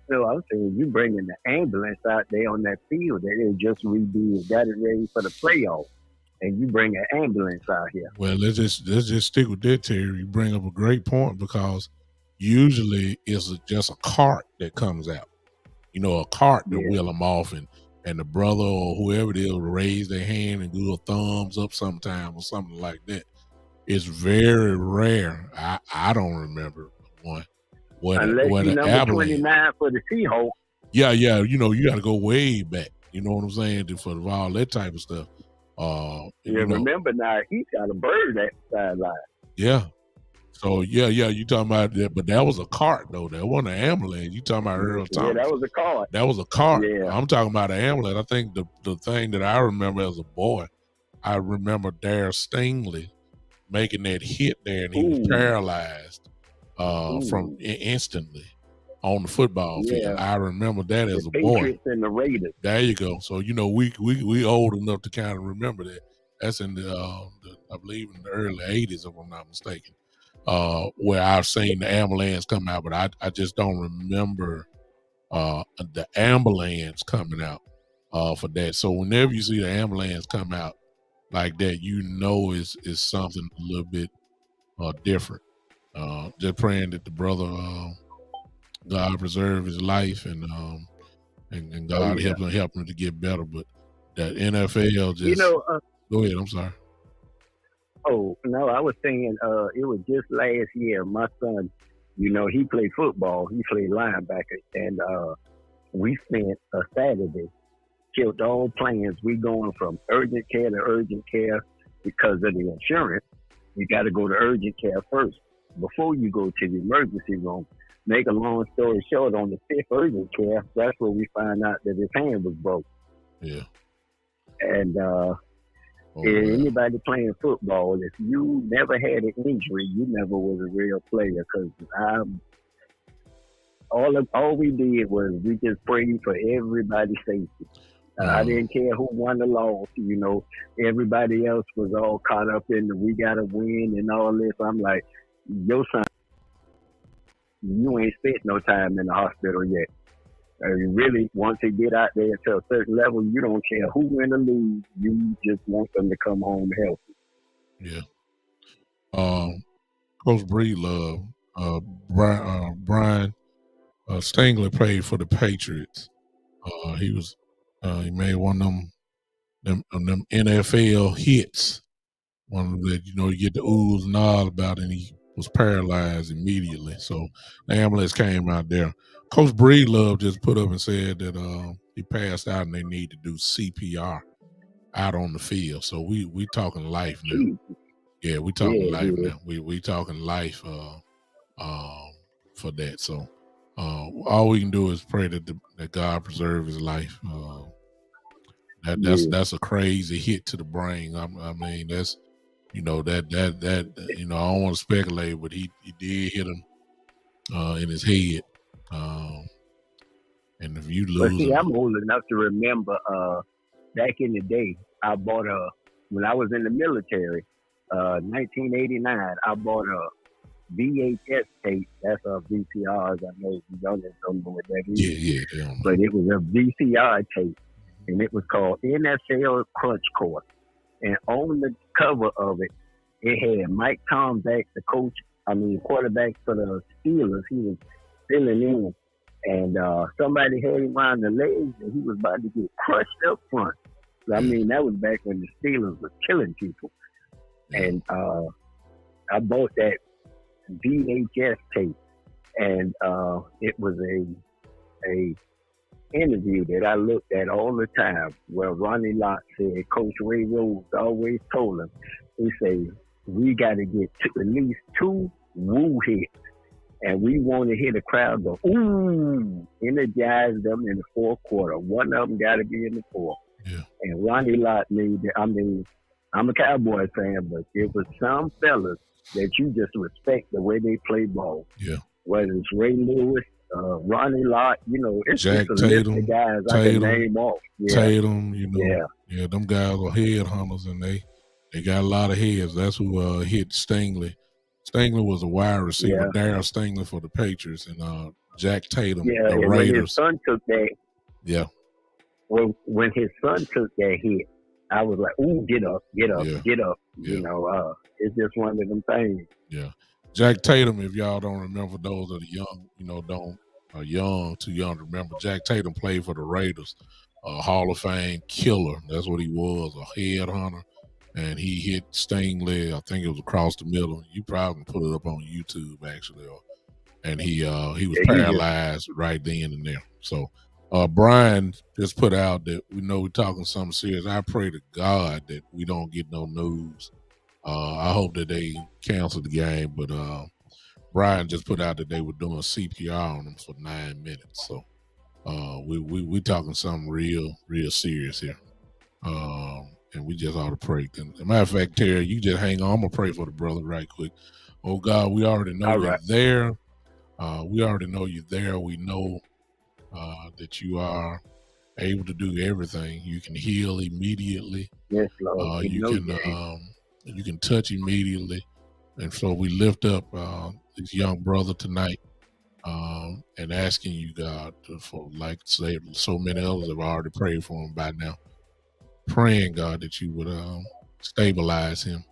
So I was saying, you bringing the ambulance out there on that field that they just redid, got it ready for the playoffs, and you bring an ambulance out here. Well, let's just stick with that, Terry. You bring up a great point, because usually it's just a cart that comes out. A cart to wheel them off, and the brother or whoever it is will raise their hand and do a thumbs up sometime or something like that. It's very rare. I don't remember one. Unless you number 29 for the Seahawks. Yeah. You got to go way back. You know what I'm saying? For all that type of stuff. Remember now, he's got a bird at the sideline. Yeah. So you talking about that, but that was a cart though. That wasn't an ambulance. You talking about Earl Thomas? Yeah, that was a cart. That was a cart. Yeah. I'm talking about an ambulance. I think the thing that I remember as a boy, I remember Darryl Stingley making that hit there, and he was paralyzed from instantly on the football field. I remember that as a boy. Patriots and the Raiders. There you go. So we old enough to kind of remember that. That's in the I believe in the early '80s, if I'm not mistaken. Where I've seen the ambulance come out, but I just don't remember the ambulance coming out for that. So whenever you see the ambulance come out like that, is something a little bit different. Just praying that the brother, God preserve his life, and God help him to get better. But that NFL just go ahead. I'm sorry. Oh, no, I was saying it was just last year. My son, he played football. He played linebacker. And we spent a Saturday, killed all plans. We going from urgent care to urgent care because of the insurance. You got to go to urgent care first before you go to the emergency room. Make a long story short, on the 5th urgent care, that's where we find out that his hand was broke. Yeah. And anybody playing football, if you never had an injury, you never was a real player. Because all we did was we just prayed for everybody's safety. I didn't care who won or lost. Everybody else was all caught up in the we gotta win and all this. I'm like, your son, you ain't spent no time in the hospital yet. Really, once they get out there to a certain level, you don't care who win or lose. You just want them to come home healthy. Yeah. Coach Breedlove, Brian Stingley played for the Patriots. He made one of them NFL hits. One that you get the oohs and all about, and he was paralyzed immediately. So the ambulance came out there. Coach Breedlove just put up and said that he passed out and they need to do CPR out on the field. So we talking life now. Yeah, we talking life now. We talking life for that. So all we can do is pray that God preserve his life. That's a crazy hit to the brain. I mean, that's I don't want to speculate, but he did hit him in his head. And if you lose, but see, I'm old enough to remember back in the day. I bought when I was in the military, 1989. I bought a VHS tape. That's a VCR. I know you don't know what that is. Yeah. But it was a VCR tape, and it was called NFL Crunch Course. And on the cover of it, it had Mike Tomback, the quarterback for the Steelers. He was filling in, and somebody had him around the legs, and he was about to get crushed up front. I mean, that was back when the Steelers were killing people. And I bought that VHS tape, and it was a interview that I looked at all the time where Ronnie Lott said Coach Ray Rhodes always told him, he said, we got to get at least 2 woo hits And we want to hear the crowd go, ooh, energize them in the fourth quarter. One of them got to be in the fourth. Yeah. And Ronnie Lott made it. I mean, I'm a Cowboy fan, but it was some fellas that you just respect the way they play ball. Yeah. Whether it's Ray Lewis, Ronnie Lott, it's Jack just a list Tatum, of guys I can name off. Yeah. Tatum, yeah, them guys are head hunters, and they got a lot of heads. That's who hit Stingley. Stingley was a wide receiver. Yeah. Darryl Stingley for the Patriots, and Jack Tatum, Yeah, the and Raiders. when his son took that, yeah, when his son took that hit, I was like, "Ooh, get up, get up, Yeah. get up!" Yeah. It's just one of them things. Yeah, Jack Tatum. If y'all don't remember, those that are young, too young to remember. Jack Tatum played for the Raiders, Hall of Fame killer. That's what he was, a head hunter, and he hit Stingley. I think it was across the middle. You probably can put it up on YouTube actually, and he was paralyzed right then and there. So. Brian just put out that we know we're talking something serious. I pray to God that we don't get no news. I hope that they cancel the game, but Brian just put out that they were doing CPR on him for 9 minutes. So we talking something real serious here. And we just ought to pray. And as a matter of fact, Terry, you just hang on. I'm gonna pray for the brother right quick. Oh God, we already know you're there. We already know you're there. We know that you are able to do everything. You can heal immediately. Yes, Lord. You can touch immediately. And so we lift up this young brother tonight and asking you, God, for like say so many others have already prayed for him by now. Praying, God, that you would stabilize him,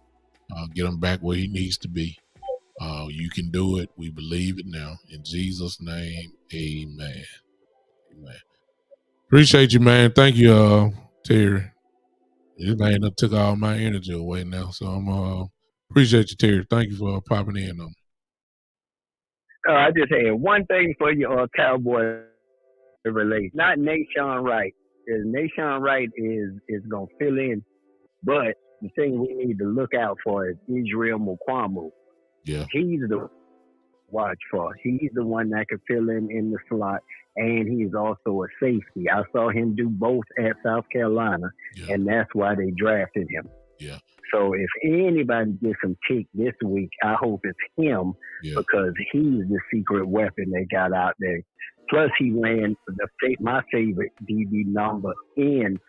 get him back where he needs to be. You can do it. We believe it now. In Jesus' name, amen. Man. Appreciate you, man. Thank you, Terry. This man took all my energy away now, so I'm appreciate you, Terry. Thank you for popping in on me. I just had one thing for you, Cowboy relate. Not Nation Wright. Nation Wright is gonna fill in, but the thing we need to look out for is Israel Mukwamu. Yeah, he's the watch for. He's the one that can fill in the slot, and he's also a safety. I saw him do both at South Carolina, and that's why they drafted him. Yeah. So if anybody gets some kick this week, I hope it's him because he's the secret weapon they got out there. Plus, he ran my favorite DB number in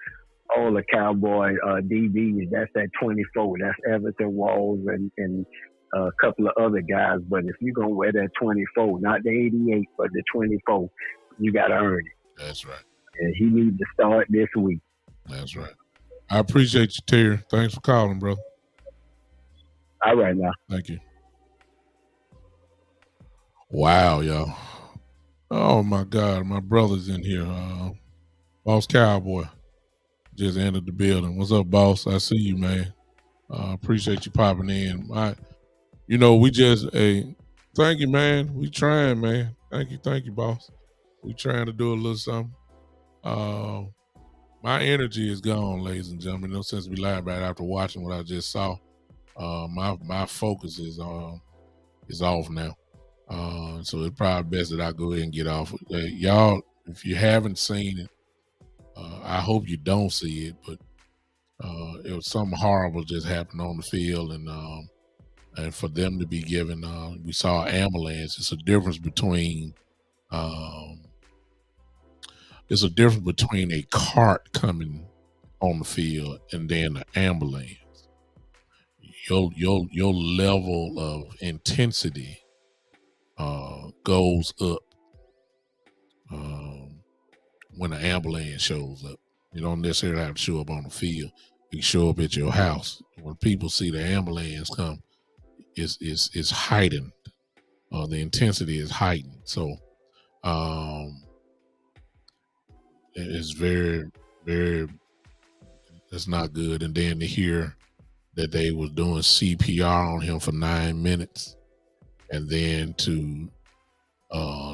all the Cowboy DBs. That's that 24. That's Everton Walls and a couple of other guys. But if you're going to wear that 24, not the 88, but the 24, you got to earn it. That's right. And he needs to start this week. That's right. I appreciate you, Terry. Thanks for calling, bro. All right, now. Thank you. Wow, y'all. Oh, my God. My brother's in here. Boss Cowboy just entered the building. What's up, boss? I see you, man. Appreciate you popping in. We just thank you, man. We trying, man. Thank you, boss. We trying to do a little something. My energy is gone, ladies and gentlemen. No sense be lying about it after watching what I just saw. My focus is off now. So it's probably best that I go ahead and get off. Y'all, if you haven't seen it, I hope you don't see it, but it was something horrible just happened on the field, and for them to be given, we saw an ambulance. It's a difference between a cart coming on the field and then an ambulance. Your level of intensity goes up when an ambulance shows up. You don't necessarily have to show up on the field. You can show up at your house. When people see the ambulance come, it's heightened. The intensity is heightened. So it's very, very, that's not good. And then to hear that they was doing CPR on him for 9 minutes, and then to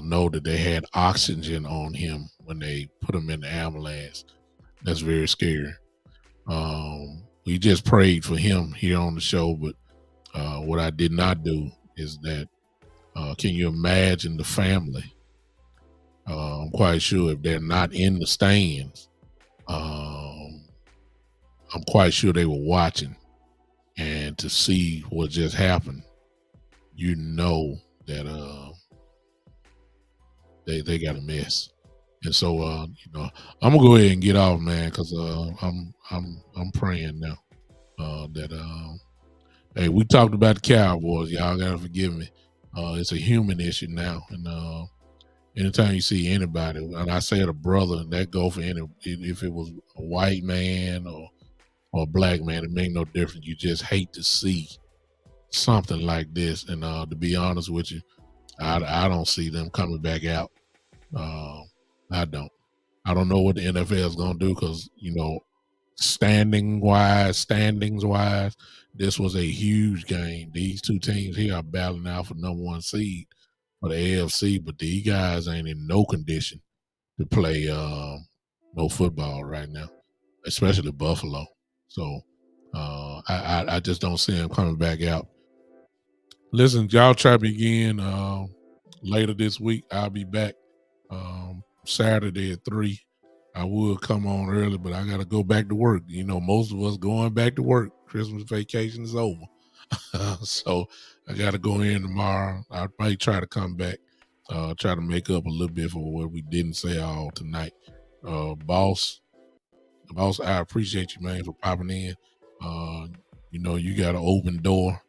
know that they had oxygen on him when they put him in the ambulance, that's very scary. We just prayed for him here on the show, but what I did not do is that Can you imagine the family? I'm quite sure if they're not in the stands, um, I'm quite sure they were watching, and to see what just happened, you know that they got a mess. And so I'm gonna go ahead and get off, man, because I'm praying now that hey, we talked about the Cowboys. Y'all gotta forgive me. It's a human issue now, and anytime you see anybody, and I said a brother, that go for any, if it was a white man or a black man, it make no difference. You just hate to see something like this. And to be honest with you, I don't see them coming back out. Uh, I don't. I don't know what the NFL is going to do because, standings wise, this was a huge game. These two teams here are battling out for number one seed for the AFC, but these guys ain't in no condition to play no football right now, especially Buffalo. So I just don't see them coming back out. Listen, y'all try me again later this week. I'll be back Saturday at 3. I will come on early, but I got to go back to work. Most of us going back to work. Christmas vacation is over. So I got to go in tomorrow. I might try to come back, try to make up a little bit for what we didn't say all tonight. Boss, I appreciate you, man, for popping in. You got an open door.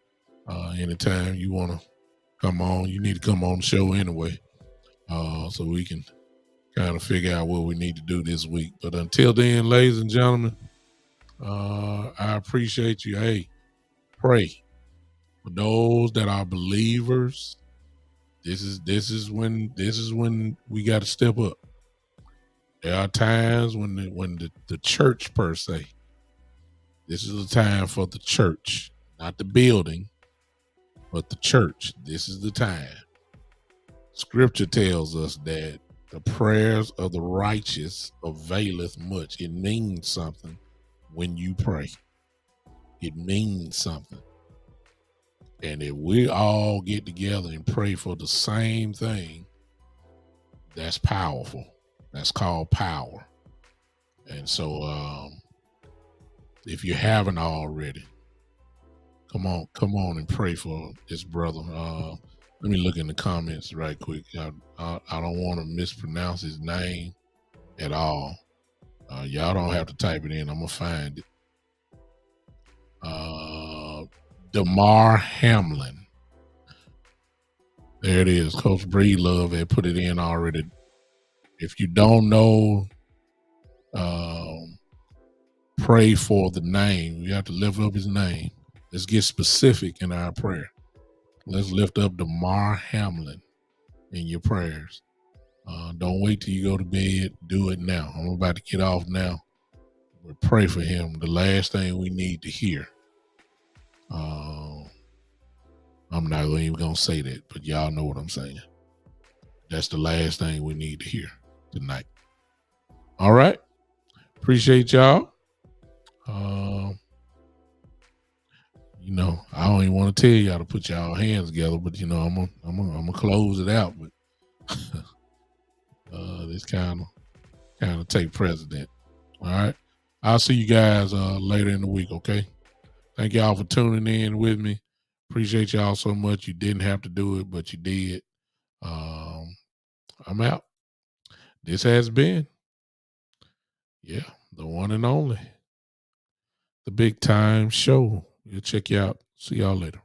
Anytime you want to come on, you need to come on the show anyway, so we can kind of figure out what we need to do this week. But until then, ladies and gentlemen, I appreciate you. Hey, pray for those that are believers. This is when we got to step up. There are times when the church per se. This is the time for the church, not the building, but the church. This is the time. Scripture tells us that the prayers of the righteous availeth much. It means something when you pray. It means something. And if we all get together and pray for the same thing, that's powerful. That's called power. And so if you haven't already, come on and pray for this brother. Let me look in the comments right quick. I don't want to mispronounce his name at all. Y'all don't have to type it in. I'm going to find it. Damar Hamlin. There it is. Coach Breedlove had put it in already. If you don't know, pray for the name. You have to lift up his name. Let's get specific in our prayer. Let's lift up Damar Hamlin in your prayers. Don't wait till you go to bed. Do it now. I'm about to get off now. But pray for him. The last thing we need to hear. I'm not even going to say that, but y'all know what I'm saying. That's the last thing we need to hear tonight. All right. Appreciate y'all. I don't even want to tell y'all to put y'all hands together, but I'm gonna close it out. But this kind of take precedent. All right. I'll see you guys later in the week. Okay. Thank y'all for tuning in with me. Appreciate y'all so much. You didn't have to do it, but you did. I'm out. This has been, the one and only, the Big Time Show. We'll check you out. See y'all later.